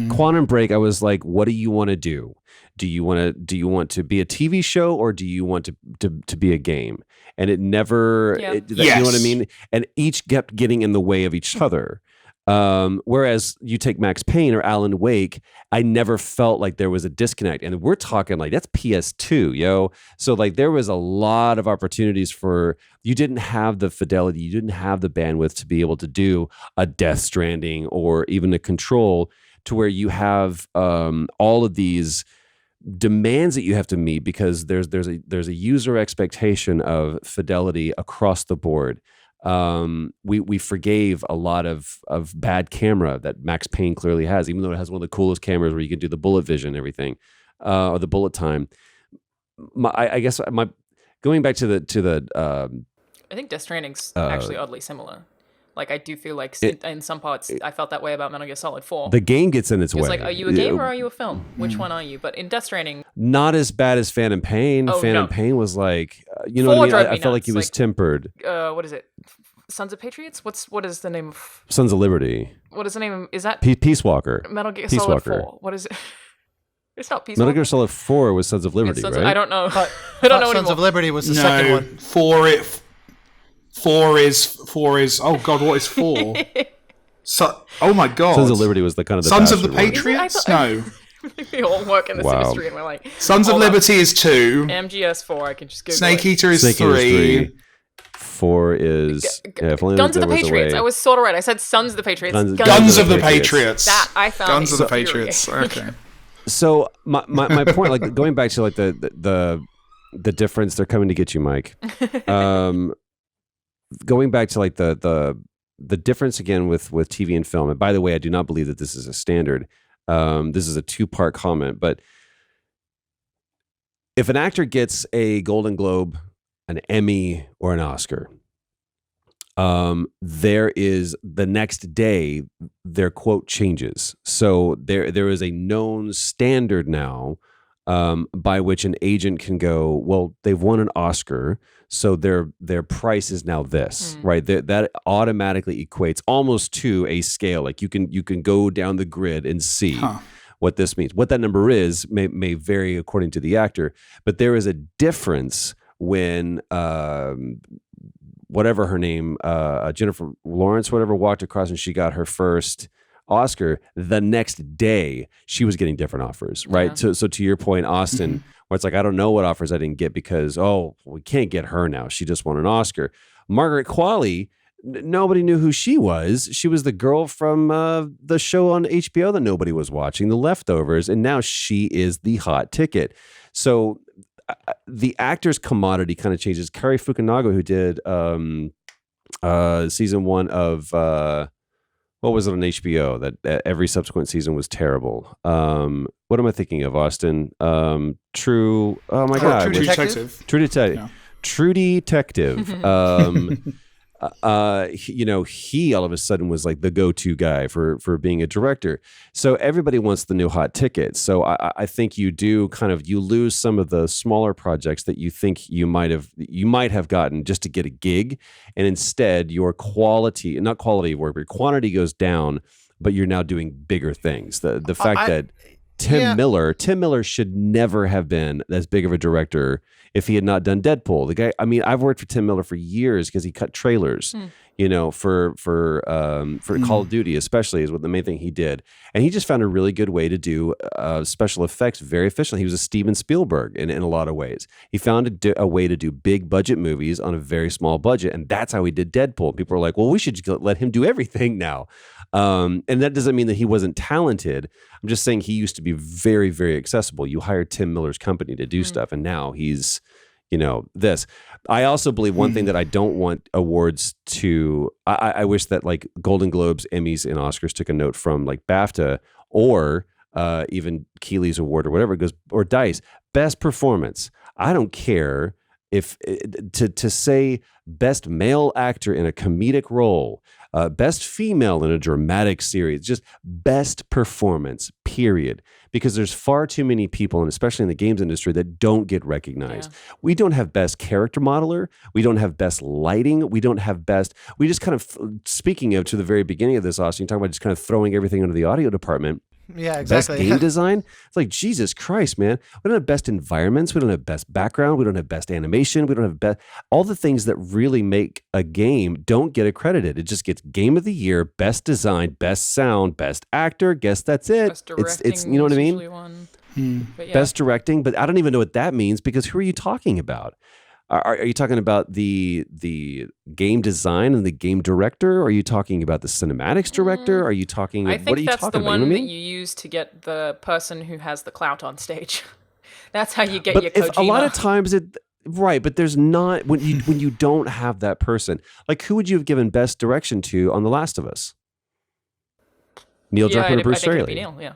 Quantum Break, I was like, what do you want to do? Do you want to be a TV show, or do you want to be a game? And it never, Yeah. You know what I mean? And each kept getting in the way of each other. Whereas you take Max Payne or Alan Wake, I never felt like there was a disconnect. And we're talking like that's PS2, yo. So like there was a lot of opportunities for, you didn't have the fidelity, you didn't have the bandwidth to be able to do a Death Stranding or even a Control, to where you have all of these demands that you have to meet, because there's a user expectation of fidelity across the board. We forgave a lot of bad camera that Max Payne clearly has, even though it has one of the coolest cameras where you can do the bullet vision and everything, or the bullet time. I guess going back to the I think Death Stranding's actually oddly similar. Like, I do feel like in some parts, I felt that way about Metal Gear Solid 4. The game gets in its way. It's like, are you a game or are you a film? Which one are you? But in Death Stranding... Not as bad as Phantom Pain. Oh, Phantom no. Pain was like, you know what I mean? I felt like he was Like, tempered. What is it? Sons of Patriots? What is the name of... Sons of Liberty. What is the name of... Is that Peace Walker. Metal Gear Peace Solid Walker. 4? What is it? It's not Peace Metal Walker. Gear Solid 4 was Sons of Liberty, right? I don't know. But I don't know Sons anymore. of Liberty was the second one. Four is oh god, what is 4? Oh my god. Sons of Liberty was the kind of the Sons of the bastard one. Patriots? No. We all work in this Wow. industry and we're like... Sons of hold on. Liberty is 2. MGS 4, I can just Google Snake it. Eater is Snake Eater 3. 4 is if only Guns of there the was a Patriots. way. I was sort of right. I said Sons of the Patriots. Guns of the Patriots. That I found Guns of the infuriating. Patriots. Okay. So my point, like going back to like the difference, they're coming to get you, Mike. Going back to like the difference again with TV and film. And by the way, I do not believe that this is a standard. This is a 2-part comment, but if an actor gets a Golden Globe, an Emmy, or an Oscar, there is the next day their quote changes. So there is a known standard now by which an agent can go, well, they've won an Oscar, so their price is now this, right? That automatically equates almost to a scale. Like you can go down the grid and see what this means. What that number is may vary according to the actor, but there is a difference when whatever her name, Jennifer Lawrence, whatever, walked across and she got her first Oscar. The next day, she was getting different offers, right? Yeah. So to your point, Austin, where it's like, I don't know what offers I didn't get because, we can't get her now. She just won an Oscar. Margaret Qualley nobody knew who she was. She was the girl from the show on HBO that nobody was watching, The Leftovers, and now she is the hot ticket. So the actor's commodity kind of changes. Kari Fukunaga, who did season 1 of what was it on HBO that every subsequent season was terrible. What am I thinking of, Austin? True. Oh my God. True Detective. True Detective. Yeah. True Detective. He all of a sudden was like the go-to guy for being a director. So everybody wants the new hot ticket. So I think you do you lose some of the smaller projects that you think you might have gotten just to get a gig, and instead your quality, not quality of work, but your quantity goes down. But you're now doing bigger things. The fact that Tim Miller should never have been as big of a director if he had not done Deadpool. The guy, I mean, I've worked for Tim Miller for years because he cut trailers, for Call of Duty, especially, is what the main thing he did. And he just found a really good way to do special effects very efficiently. He was a Steven Spielberg in a lot of ways. He found a way to do big budget movies on a very small budget, and that's how he did Deadpool. People are like, well, we should just let him do everything now. And that doesn't mean that he wasn't talented. I'm just saying he used to be very, very accessible. You hired Tim Miller's company to do stuff, and now he's, this. I also believe one thing that I don't want awards to, I wish that like Golden Globes, Emmys, and Oscars took a note from like BAFTA or even Keeley's Award or whatever it goes, or DICE, best performance. I don't care if to say best male actor in a comedic role, best female in a dramatic series, just best performance, period. Because there's far too many people, and especially in the games industry, that don't get recognized. Yeah. We don't have best character modeler. We don't have best lighting. We don't have best. We just kind of, speaking of to the very beginning of this, Austin, you're talking about just kind of throwing everything into the audio department. Yeah, exactly. Best game design. It's like, Jesus Christ, man. We don't have best environments. We don't have best background. We don't have best animation. We don't have best. All the things that really make a game don't get accredited. It just gets game of the year, best design, best sound, best actor. Guess that's it. Best directing, it's you know what I mean? But yeah. Best directing, but I don't even know what that means, because who are you talking about? Are you talking about the game design and the game director? Are you talking about the cinematics director? Are you talking? I think what are you that's talking the about? one that you use to get the person who has the clout on stage. That's how you get your Kojima. A lot of times right, but there's not when you don't have that person. Like, who would you have given best direction to on The Last of Us? Neil Druckmann or Bruce Straley? Neil, yeah.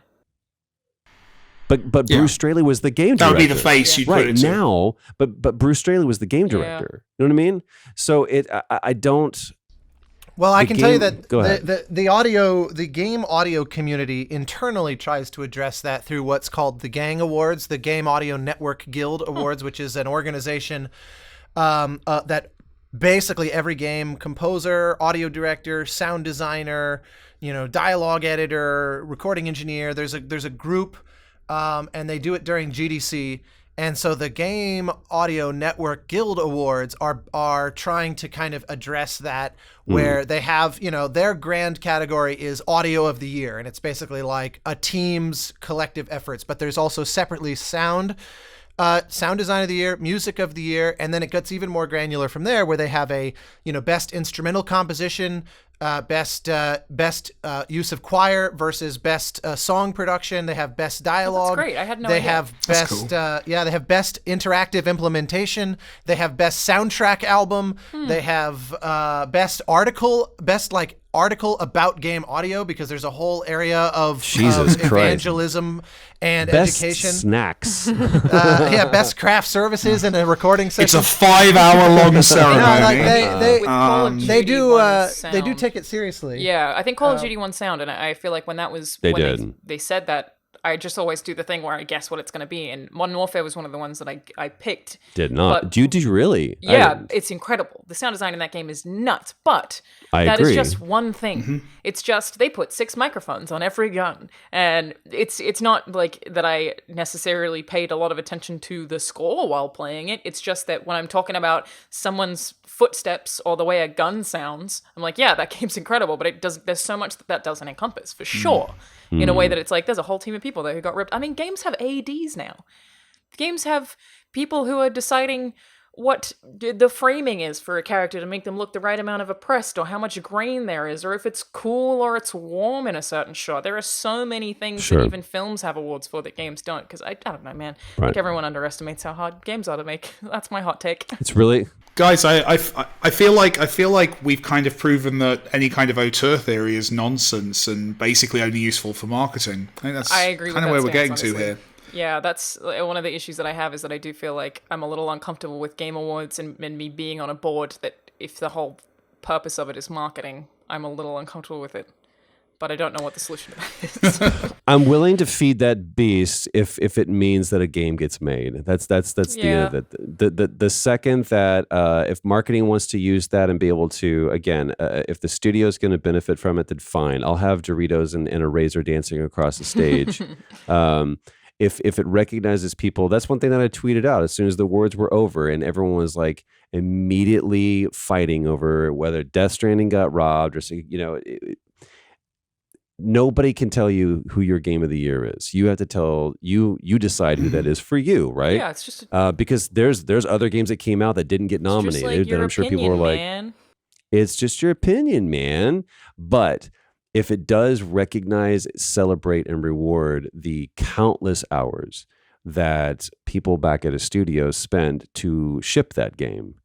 But Bruce Straley was the game director. That would be the face you'd put into. Now, but Bruce Straley was the game director. You know what I mean? So I don't. Well, I can tell you that the game audio community internally tries to address that through what's called the GANG Awards, the Game Audio Network Guild Awards, which is an organization that basically every game composer, audio director, sound designer, dialogue editor, recording engineer. There's a group. And they do it during GDC. And so the Game Audio Network Guild Awards are trying to kind of address that, where they have, their grand category is Audio of the Year. And it's basically like a team's collective efforts. But there's also separately sound design of the year, music of the year, and then it gets even more granular from there, where they have a best instrumental composition, best use of choir versus best song production. They have best dialogue. That's great. I had no idea. They have best they have best interactive implementation. They have best soundtrack album. They have best article about game audio, because there's a whole area of evangelism and best education. Snacks. Best craft services in a recording session. It's a 5-hour-long ceremony. They do take it seriously. Yeah, I think Call of Duty won sound, and I feel like when that was they said that, I just always do the thing where I guess what it's going to be, and Modern Warfare was one of the ones that I picked. Did not. Did you really? Yeah, it's incredible. The sound design in that game is nuts, but that is just one thing. Mm-hmm. It's just they put 6 microphones on every gun, and it's not like that I necessarily paid a lot of attention to the score while playing it. It's just that when I'm talking about someone's footsteps or the way a gun sounds, I'm like, yeah, that game's incredible, but there's so much that doesn't encompass, for sure. In a way that it's like, there's a whole team of people there who got ripped. I mean, games have ADs now. Games have people who are deciding what the framing is for a character to make them look the right amount of oppressed, or how much grain there is, or if it's cool or it's warm in a certain shot. There are so many things Sure. that even films have awards for that games don't, because I don't know, man. I Right. think everyone underestimates how hard games are to make. That's my hot take. It's really Guys, I feel like we've kind of proven that any kind of auteur theory is nonsense and basically only useful for marketing. I think that's I agree kind with of that where we're getting stance, to honestly. here. Yeah, that's one of the issues that I have, is that I do feel like I'm a little uncomfortable with Game Awards and me being on a board that, if the whole purpose of it is marketing, I'm a little uncomfortable with it. But I don't know what the solution to that is. I'm willing to feed that beast if it means that a game gets made. That's the end of it. The second that if marketing wants to use that and be able to, again, if the studio is going to benefit from it, then fine. I'll have Doritos and a razor dancing across the stage. If it recognizes people, that's one thing that I tweeted out as soon as the awards were over, and everyone was like immediately fighting over whether Death Stranding got robbed or nobody can tell you who your game of the year is. You have to tell you decide who that is for you, right? Yeah, it's just because there's other games that came out that didn't get nominated like your that I'm sure people were opinion, like, man. it's just your opinion, man. But if it does recognize, celebrate, and reward the countless hours that people back at a studio spend to ship that game,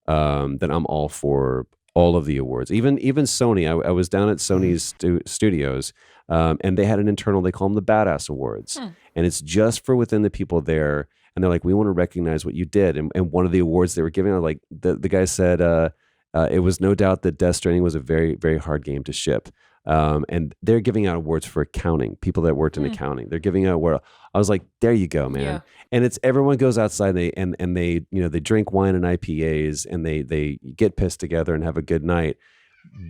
then I'm all for all of the awards. Even Sony. I was down at Sony's studios, and they had an internal. They call them the Badass Awards, and it's just for within the people there. And they're like, we want to recognize what you did. And one of the awards they were giving, like the guy said, it was no doubt that Death Stranding was a very, very hard game to ship. And they're giving out awards for accounting, people that worked in accounting. They're giving out award. I was like, there you go, man. Yeah. And it's everyone goes outside and they they drink wine and IPAs and they get pissed together and have a good night.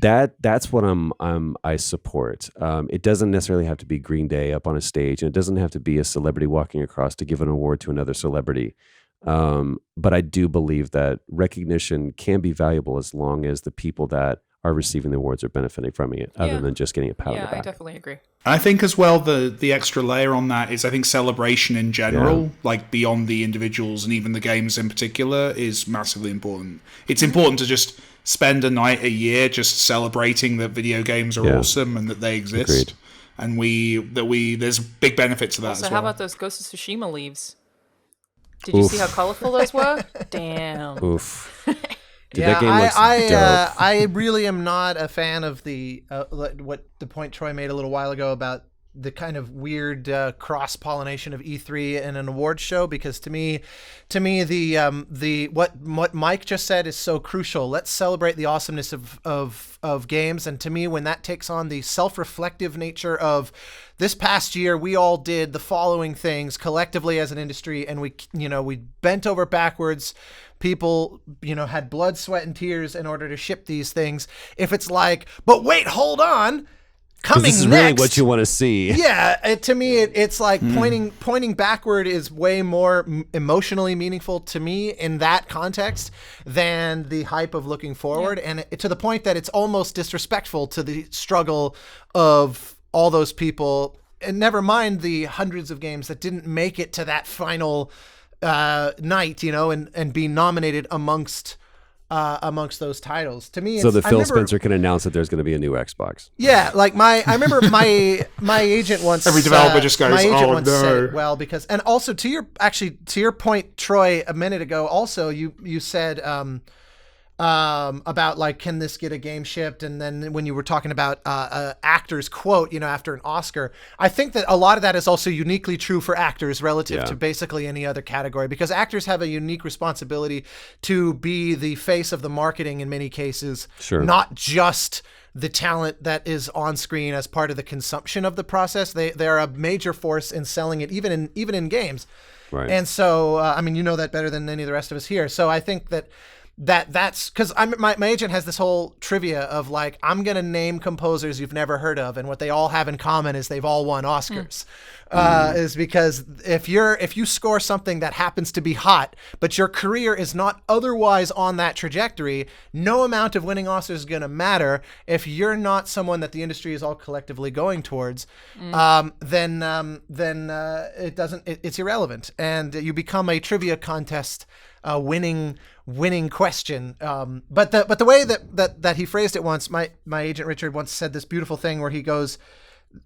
That's what I support. It doesn't necessarily have to be Green Day up on a stage, and it doesn't have to be a celebrity walking across to give an award to another celebrity. But I do believe that recognition can be valuable as long as the people that are receiving the awards are benefiting from it, other than just getting a pat on the Yeah, back. I definitely agree. I think as well the extra layer on that is I think celebration in general, like beyond the individuals and even the games in particular, is massively important. It's important to just spend a night a year just celebrating that video games are awesome and that they exist. Agreed. And there's big benefit to that Also, as how well. about those Ghost of Tsushima leaves? Did you see how colorful those were? Damn. Oof. Dude, Yeah, that game looks dope. I really am not a fan of the what the point Troy made a little while ago about the kind of weird cross pollination of E3 and an award show, because to me the what Mike just said is so crucial. Let's celebrate the awesomeness of games, and to me, when that takes on the self-reflective nature of this past year, we all did the following things collectively as an industry, and we bent over backwards. People, had blood, sweat, and tears in order to ship these things. If it's like, but wait, hold on, coming This is next, really what you want to see. yeah, to me, it's like pointing backward is way more emotionally meaningful to me in that context than the hype of looking forward, and to the point that it's almost disrespectful to the struggle of all those people, and never mind the hundreds of games that didn't make it to that final night, and be nominated amongst those titles. To me, So it's, that I Phil remember- Spencer can announce that there's going to be a new Xbox. Yeah, like I remember my agent once. Every developer just goes, my agent "Oh, once said no." it well, because, and also to your point, Troy, a minute ago, also you said about like, can this get a game shipped? And then when you were talking about actors quote, after an Oscar, I think that a lot of that is also uniquely true for actors relative to basically any other category, because actors have a unique responsibility to be the face of the marketing in many cases, not just the talent that is on screen as part of the consumption of the process. They're a major force in selling it, even in games. Right. And so, you know that better than any of the rest of us here. So I think that that's because my agent has this whole trivia of like, I'm gonna name composers you've never heard of, and what they all have in common is they've all won Oscars. Is because if you score something that happens to be hot, but your career is not otherwise on that trajectory, no amount of winning Oscars is gonna matter if you're not someone that the industry is all collectively going towards. Then it doesn't. It's irrelevant, and you become a trivia contest winning question. But the way that he phrased it once, my agent Richard once said this beautiful thing where he goes,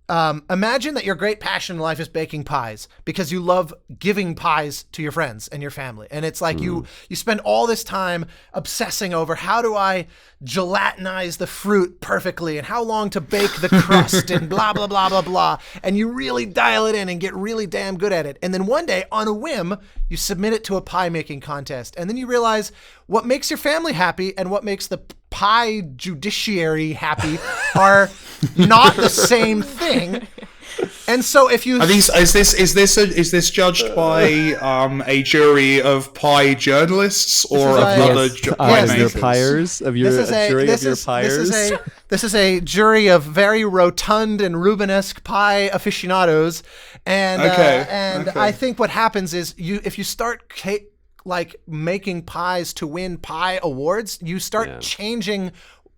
imagine that your great passion in life is baking pies because you love giving pies to your friends and your family. And it's like you spend all this time obsessing over how do I gelatinize the fruit perfectly and how long to bake the crust and blah, blah, blah, blah, blah. And you really dial it in and get really damn good at it. And then one day on a whim, you submit it to a pie making contest. And then you realize what makes your family happy and what makes the pie judiciary happy are not the same thing. And so if you is this judged by a jury of pie journalists or of other pie makers? This is a jury of very rotund and Rubenesque pie aficionados, and I think what happens is if you start like making pies to win pie awards, you start changing.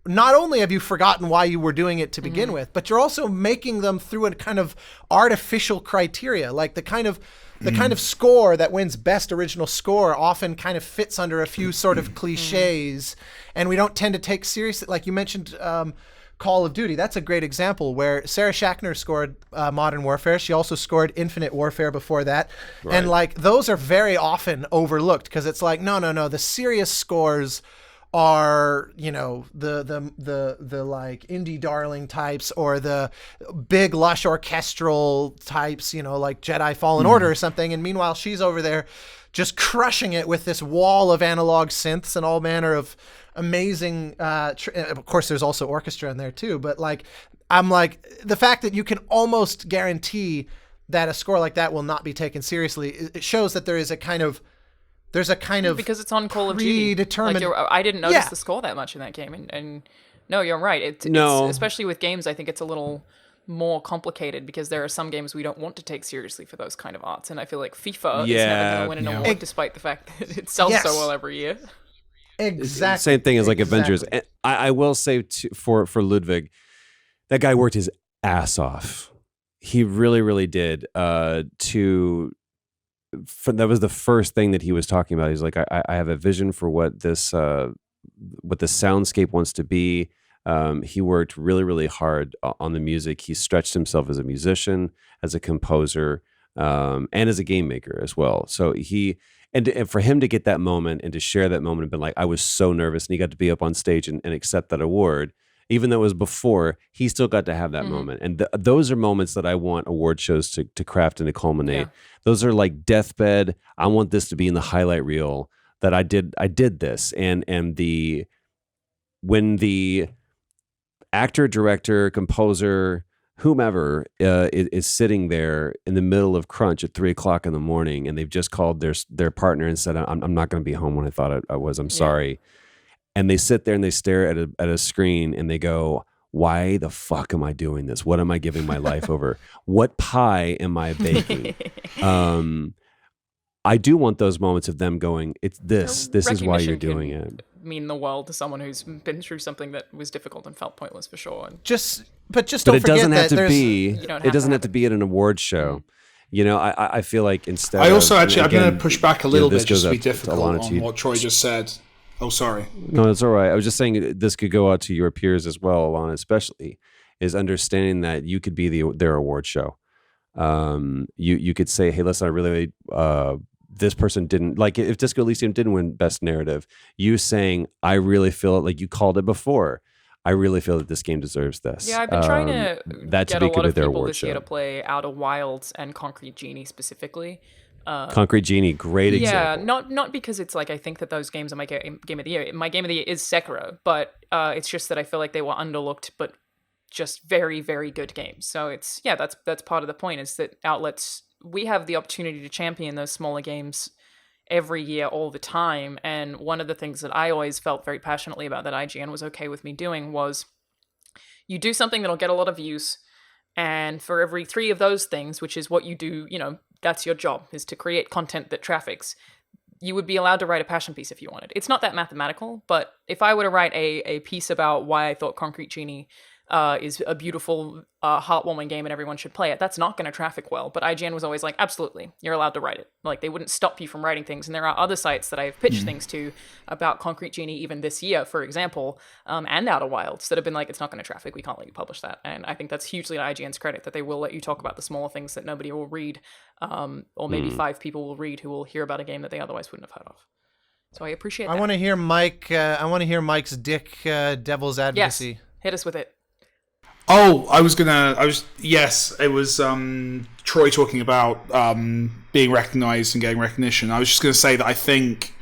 Not only have you forgotten why you were doing it to begin with, but you're also making them through a kind of artificial criteria, like the kind of score that wins best original score often kind of fits under a few sort of cliches, and we don't tend to take seriously. Like you mentioned, Call of Duty. That's a great example where Sarah Schachner scored Modern Warfare. She also scored Infinite Warfare before that, and like those are very often overlooked because it's like no, the serious scores are, you know, the like indie darling types or the big lush orchestral types, you know, like Jedi Fallen Order or something. And meanwhile, she's over there just crushing it with this wall of analog synths and all manner of amazing, of course, there's also orchestra in there too. But like, I'm like, the fact that you can almost guarantee that a score like that will not be taken seriously, it shows that there's a kind of because it's on Call of Duty. Like I didn't notice the score that much in that game, and no, you're right. It's especially with games. I think it's a little more complicated because there are some games we don't want to take seriously for those kind of arts, and I feel like FIFA is never going to win an award despite the fact that it sells so well every year. Exactly. Same thing as like Avengers. And I will say for Ludwig, that guy worked his ass off. He really, really did. That was the first thing that he was talking about. He's like, I have a vision for what the soundscape wants to be. He worked really, really hard on the music. He stretched himself as a musician, as a composer, and as a game maker as well. So and for him to get that moment and to share that moment and been like, I was so nervous, and he got to be up on stage and accept that award. Even though it was before, he still got to have that moment. And those are moments that I want award shows to craft and to culminate. Yeah. Those are like deathbed. I want this to be in the highlight reel that I did this. And when the actor, director, composer, whomever is sitting there in the middle of crunch at 3:00 in the morning, and they've just called their partner and said, I'm not going to be home when I thought I was. I'm sorry. And they sit there and they stare at a screen and they go, why the fuck am I doing this? What am I giving my life over? What pie am I baking? I do want those moments of them going, this is why you're doing it. Mean the world to someone who's been through something that was difficult and felt pointless for sure. And but don't it doesn't forget have that to be. It doesn't have to be at an award show. You know, I feel like instead. I also I'm going to push back a little bit just to be difficult on what Troy just said. Oh, sorry. No, it's all right. I was just saying this could go out to your peers as well, Alanah, especially, is understanding that you could be their award show. You could say, hey, listen, I really, this person didn't, like if Disco Elysium didn't win Best Narrative, you saying, I really feel it, like you called it before, I really feel that this game deserves this. Yeah, I've been trying to get a lot of people this year to play Outer Wilds and Concrete Genie specifically. Concrete Genie, great example. Yeah, not because it's like I think that those games are my game of the year. My game of the year is Sekiro, but it's just that I feel like they were underlooked, but just very, very good games. So that's part of the point is that outlets, we have the opportunity to champion those smaller games every year all the time. And one of the things that I always felt very passionately about that IGN was okay with me doing was you do something that'll get a lot of views, and for every 3 of those things, which is what you do, that's your job, is to create content that traffics, you would be allowed to write a passion piece if you wanted. It's not that mathematical, but if I were to write a piece about why I thought Concrete Genie is a beautiful, heartwarming game and everyone should play it, that's not going to traffic well. But IGN was always like, absolutely, you're allowed to write it. Like, they wouldn't stop you from writing things. And there are other sites that I've pitched things to about Concrete Genie even this year, for example, and Outer Wilds, that have been like, it's not going to traffic, we can't let you publish that. And I think that's hugely to IGN's credit, that they will let you talk about the smaller things that nobody will read, or maybe 5 people will read who will hear about a game that they otherwise wouldn't have heard of. So I appreciate that. I want to hear Mike. I want to hear Mike's dick devil's advocacy. Yes, hit us with it. Oh, yes, it was Troy talking about being recognized and getting recognition. I was just going to say that I think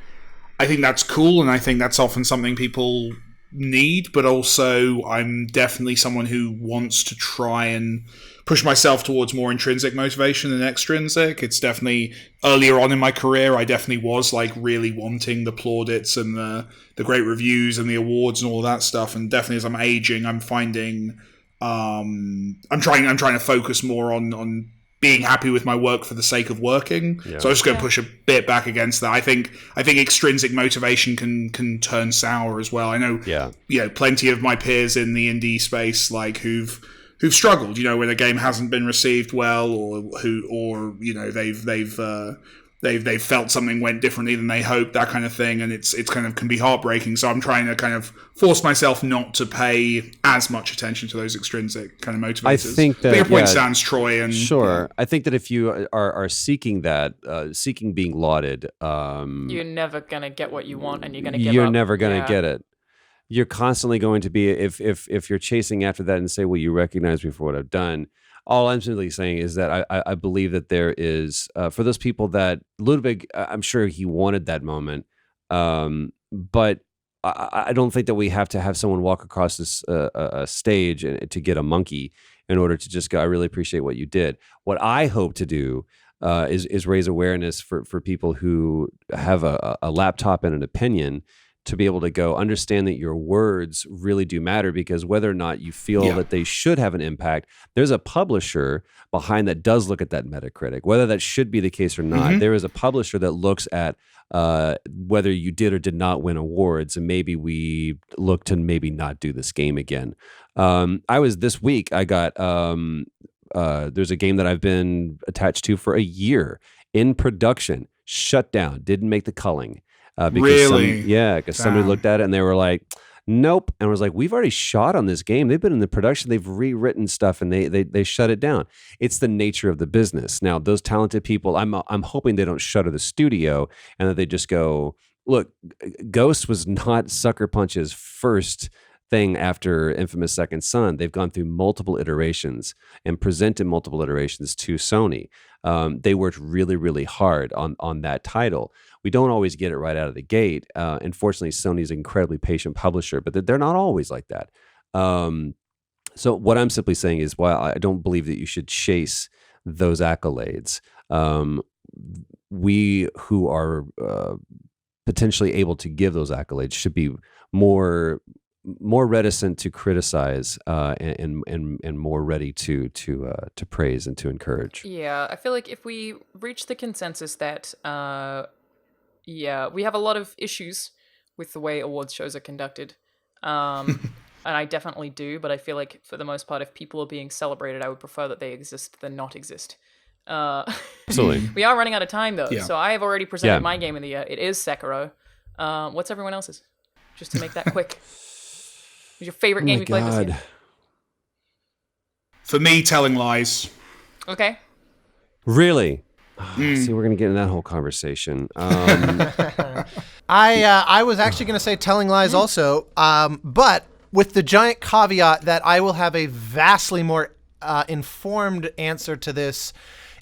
that's cool, and I think that's often something people need, but also I'm definitely someone who wants to try and push myself towards more intrinsic motivation than extrinsic. It's definitely, earlier on in my career, I definitely was like really wanting the plaudits and the great reviews and the awards and all that stuff, and definitely as I'm aging, I'm finding I'm trying to focus more on being happy with my work for the sake of working. Yeah. So I'm just going to push a bit back against that. I think extrinsic motivation can turn sour as well. I know, plenty of my peers in the indie space, like who've struggled, when a game hasn't been received well, or they've felt something went differently than they hoped, that kind of thing, and it's kind of can be heartbreaking. So I'm trying to kind of force myself not to pay as much attention to those extrinsic kind of motivators. I think that your point stands, Troy. And sure, I think that if you are seeking that, seeking being lauded, you're never gonna get what you want, and you're gonna give you're up. never gonna get it. You're constantly going to be, if you're chasing after that and say, well, you recognize me for what I've done. All I'm simply saying is that I believe that there is, for those people that Ludwig, I'm sure he wanted that moment, but I don't think that we have to have someone walk across this stage to get a monkey in order to just go, I really appreciate what you did. What I hope to do is raise awareness for people who have a laptop and an opinion, to be able to go understand that your words really do matter, because whether or not you feel that they should have an impact, there's a publisher behind that does look at that Metacritic, whether that should be the case or not. There is a publisher that looks at whether you did or did not win awards, and maybe we look to maybe not do this game again. This week I got there's a game that I've been attached to for a year in production, shut down, didn't make the culling. Because somebody looked at it and they were like, nope. And I was like, we've already shot on this game. They've been in the production. They've rewritten stuff, and they shut it down. It's the nature of the business. Now, those talented people, I'm hoping they don't shutter the studio and that they just go, look, Ghost was not Sucker Punch's first thing after Infamous Second Son. They've gone through multiple iterations and presented multiple iterations to Sony. They worked really, really hard on that title. We don't always get it right out of the gate. Unfortunately, Sony's an incredibly patient publisher, but they're not always like that. So what I'm simply saying is, while I don't believe that you should chase those accolades, we who are potentially able to give those accolades should be more reticent to criticize and more ready to praise and to encourage. Yeah, I feel like if we reach the consensus that we have a lot of issues with the way awards shows are conducted, and I definitely do, but I feel like for the most part, if people are being celebrated, I would prefer that they exist than not exist. Absolutely. We are running out of time though, so I have already presented my game of the year. It is Sekiro. What's everyone else's? Just to make that quick. What's your favorite game you played this year? For me, Telling Lies. Okay. Really? See, we're going to get in that whole conversation. I was actually going to say Telling Lies also, but with the giant caveat that I will have a vastly more informed answer to this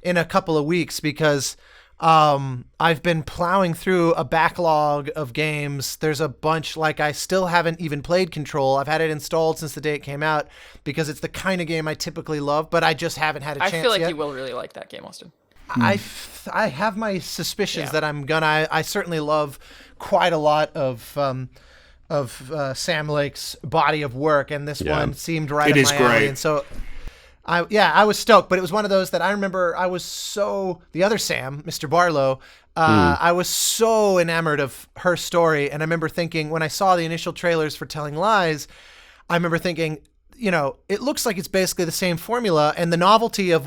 in a couple of weeks, because I've been plowing through a backlog of games. There's a bunch, like I still haven't even played Control. I've had it installed since the day it came out because it's the kind of game I typically love, but I just haven't had a chance I feel like yet. you will really like that game, Austin. I have my suspicions that I'm gonna. I certainly love quite a lot of Sam Lake's body of work, and this one seemed right It up is my alley. great. And so, I was stoked. But it was one of those that I remember. I was so the other Sam, Mr. Barlow. I was so enamored of her story, and I remember thinking when I saw the initial trailers for Telling Lies, I remember thinking, it looks like it's basically the same formula, and the novelty of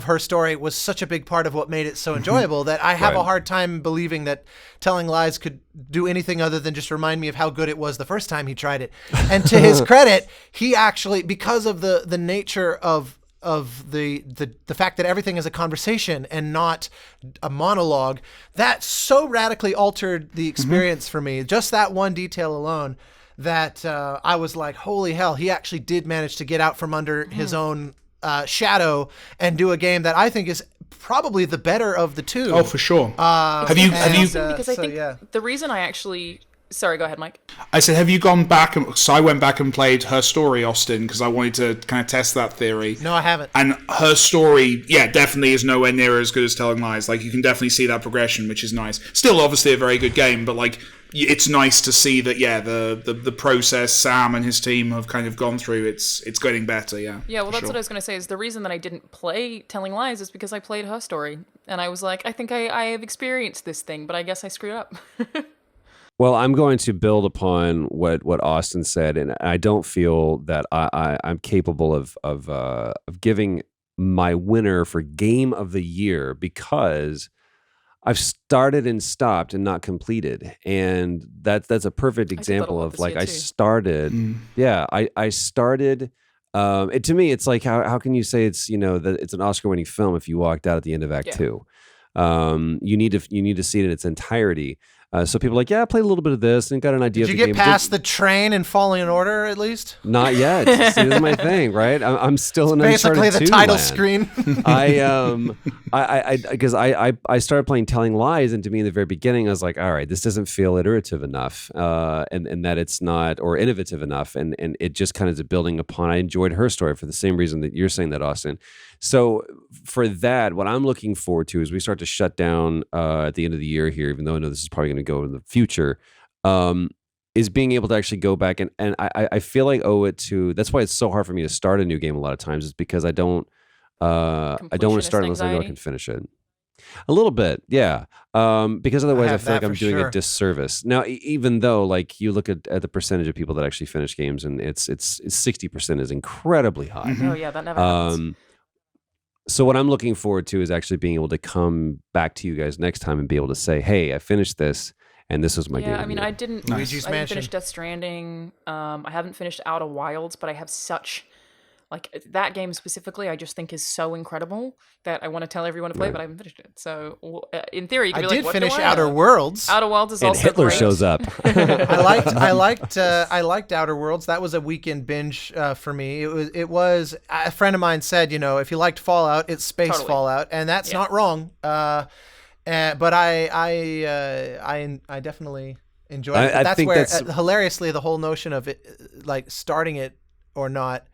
her story was such a big part of what made it so enjoyable that I have a hard time believing that Telling Lies could do anything other than just remind me of how good it was the first time he tried it. And to his credit, he actually, because of the nature of the fact that everything is a conversation and not a monologue, that so radically altered the experience for me. Just that one detail alone, that I was like, holy hell, he actually did manage to get out from under his own shadow and do a game that I think is probably the better of the two. Oh, for sure. Have you? Because I think the reason I actually... Sorry, go ahead, Mike. I said, have you gone back? So I went back and played Her Story, Austin, because I wanted to kind of test that theory. No, I haven't. And Her Story, definitely is nowhere near as good as Telling Lies. Like, you can definitely see that progression, which is nice. Still, obviously, a very good game, but like, it's nice to see that, the process Sam and his team have kind of gone through, it's getting better, Yeah, well, that's what I was going to say, is the reason that I didn't play Telling Lies is because I played Her Story. And I was like, I think I have experienced this thing, but I guess I screwed up. Well, I'm going to build upon what Austin said, and I don't feel that I'm capable of giving my winner for Game of the Year because I've started and stopped and not completed, and that's a perfect example of like I started. I started. To me, it's like how can you say it's that it's an Oscar-winning film if you walked out at the end of Act 2? You need to see it in its entirety. So people are like, play a little bit of this and got an idea. Did of you the get game. past the train and Falling in Order at least? Not yet. See, this is my thing, right? I'm still in basically Uncharted the 2 title land. screen. Because I started playing Telling Lies, and to me in the very beginning, I was like, all right, this doesn't feel iterative enough, and that it's not or innovative enough, and it just kind of is building upon. I enjoyed Her Story for the same reason that you're saying that, Austin. So for that, what I'm looking forward to is we start to shut down at the end of the year here, even though I know this is probably going to go in the future, is being able to actually go back and I feel like I owe it to. That's why it's so hard for me to start a new game a lot of times, is because I don't want to start unless I know I can finish it. A little bit, yeah. Because otherwise I feel like I'm doing a disservice. Now, even though like you look at the percentage of people that actually finish games, and it's 60% is incredibly high. Oh yeah, that never happens. So what I'm looking forward to is actually being able to come back to you guys next time and be able to say, hey, I finished this, and this was my game. Yeah, I mean, I didn't finish Death Stranding. I haven't finished Outer Wilds, but I have such... Like, that game specifically, I just think is so incredible that I want to tell everyone to play, but I haven't finished it. So, in theory, you could be like, what do I finish Outer Worlds. Outer Worlds is and also Hitler great. shows up. I liked Outer Worlds. That was a weekend binge for me. It was a friend of mine said, if you liked Fallout, it's space Fallout, and that's not wrong. But I definitely enjoyed it. I think that's hilariously the whole notion of it, like starting it or not.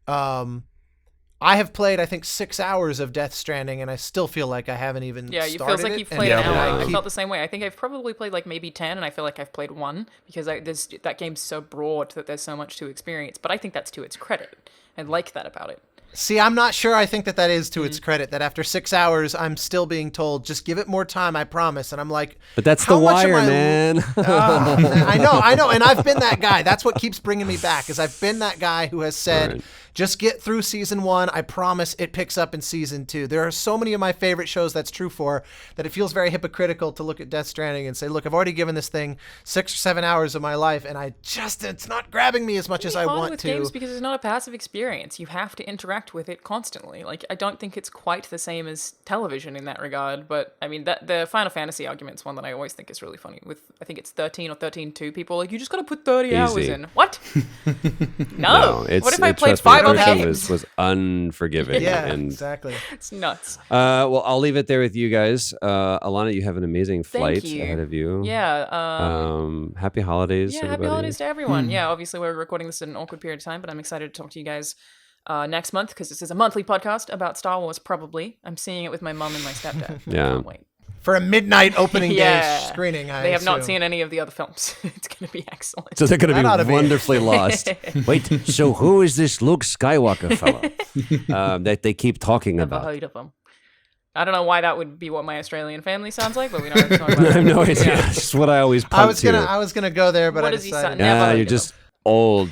I have played, I think, 6 hours of Death Stranding, and I still feel like I haven't even started it. Yeah, it feels like you've played an hour. I felt the same way. I think I've probably played like maybe 10, and I feel like I've played 1, because that game's so broad that there's so much to experience. But I think that's to its credit. I like that about it. See, I'm not sure I think that is to its credit, that after 6 hours, I'm still being told, just give it more time, I promise. And I'm like... But that's The Wire, man. I know. And I've been that guy. That's what keeps bringing me back, is I've been that guy who has said... Just get through season 1. I promise it picks up in season 2. There are so many of my favorite shows that's true for that it feels very hypocritical to look at Death Stranding and say, look, I've already given this thing 6 or 7 hours of my life, and it's not grabbing me as much as I want to. Games because it's not a passive experience. You have to interact with it constantly. Like, I don't think it's quite the same as television in that regard, but I mean, the Final Fantasy argument's one that I always think is really funny. With, I think it's 13 or 13.2, people are like, you just got to put 30 hours in. What? No. What if I played 5 was unforgiving. Exactly. It's nuts. Well, I'll leave it there with you guys. Alanah, you have an amazing flight ahead of you. Yeah. Happy holidays. Yeah, everybody. happy holidays to everyone. Yeah, obviously we're recording this at an awkward period of time, but I'm excited to talk to you guys next month, because this is a monthly podcast about Star Wars, probably. I'm seeing it with my mum and my stepdad. Yeah. Can't wait. For a midnight opening Yeah. day screening, They have not assume. seen any of the other films. It's going to be excellent. So they're going That ought to to be be. wonderfully lost. Wait, so who is this Luke Skywalker fellow that they keep talking Never about? heard of them. I don't know why that would be what my Australian family sounds like, but we don't have to talk about I have it. no idea. Yeah. That's what I always punt I was gonna go there, but What I does he decided sound- Never Yeah, heard you're of just old.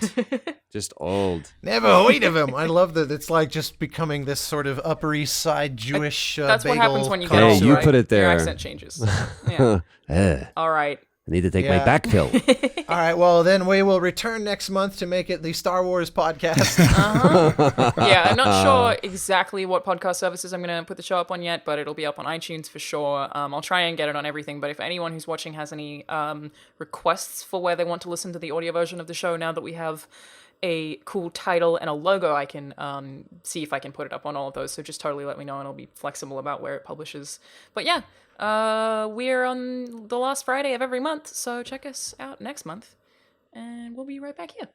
Just old. never heard of him. I love that it's like just becoming this sort of Upper East Side Jewish. That's what bagel happens when you get Hey, older, you right? put it there. Your accent changes. Yeah. All right. I need to take my Yeah. back pill. All right, well then we will return next month to make it the Star Wars podcast. Yeah, I'm not sure exactly what podcast services I'm going to put the show up on yet, but it'll be up on iTunes for sure. I'll try and get it on everything, but if anyone who's watching has any requests for where they want to listen to the audio version of the show, now that we have a cool title and a logo, I can see if I can put it up on all of those. So just totally let me know, and I'll be flexible about where it publishes. But yeah, we're on the last Friday of every month, so check us out next month, and we'll be right back here.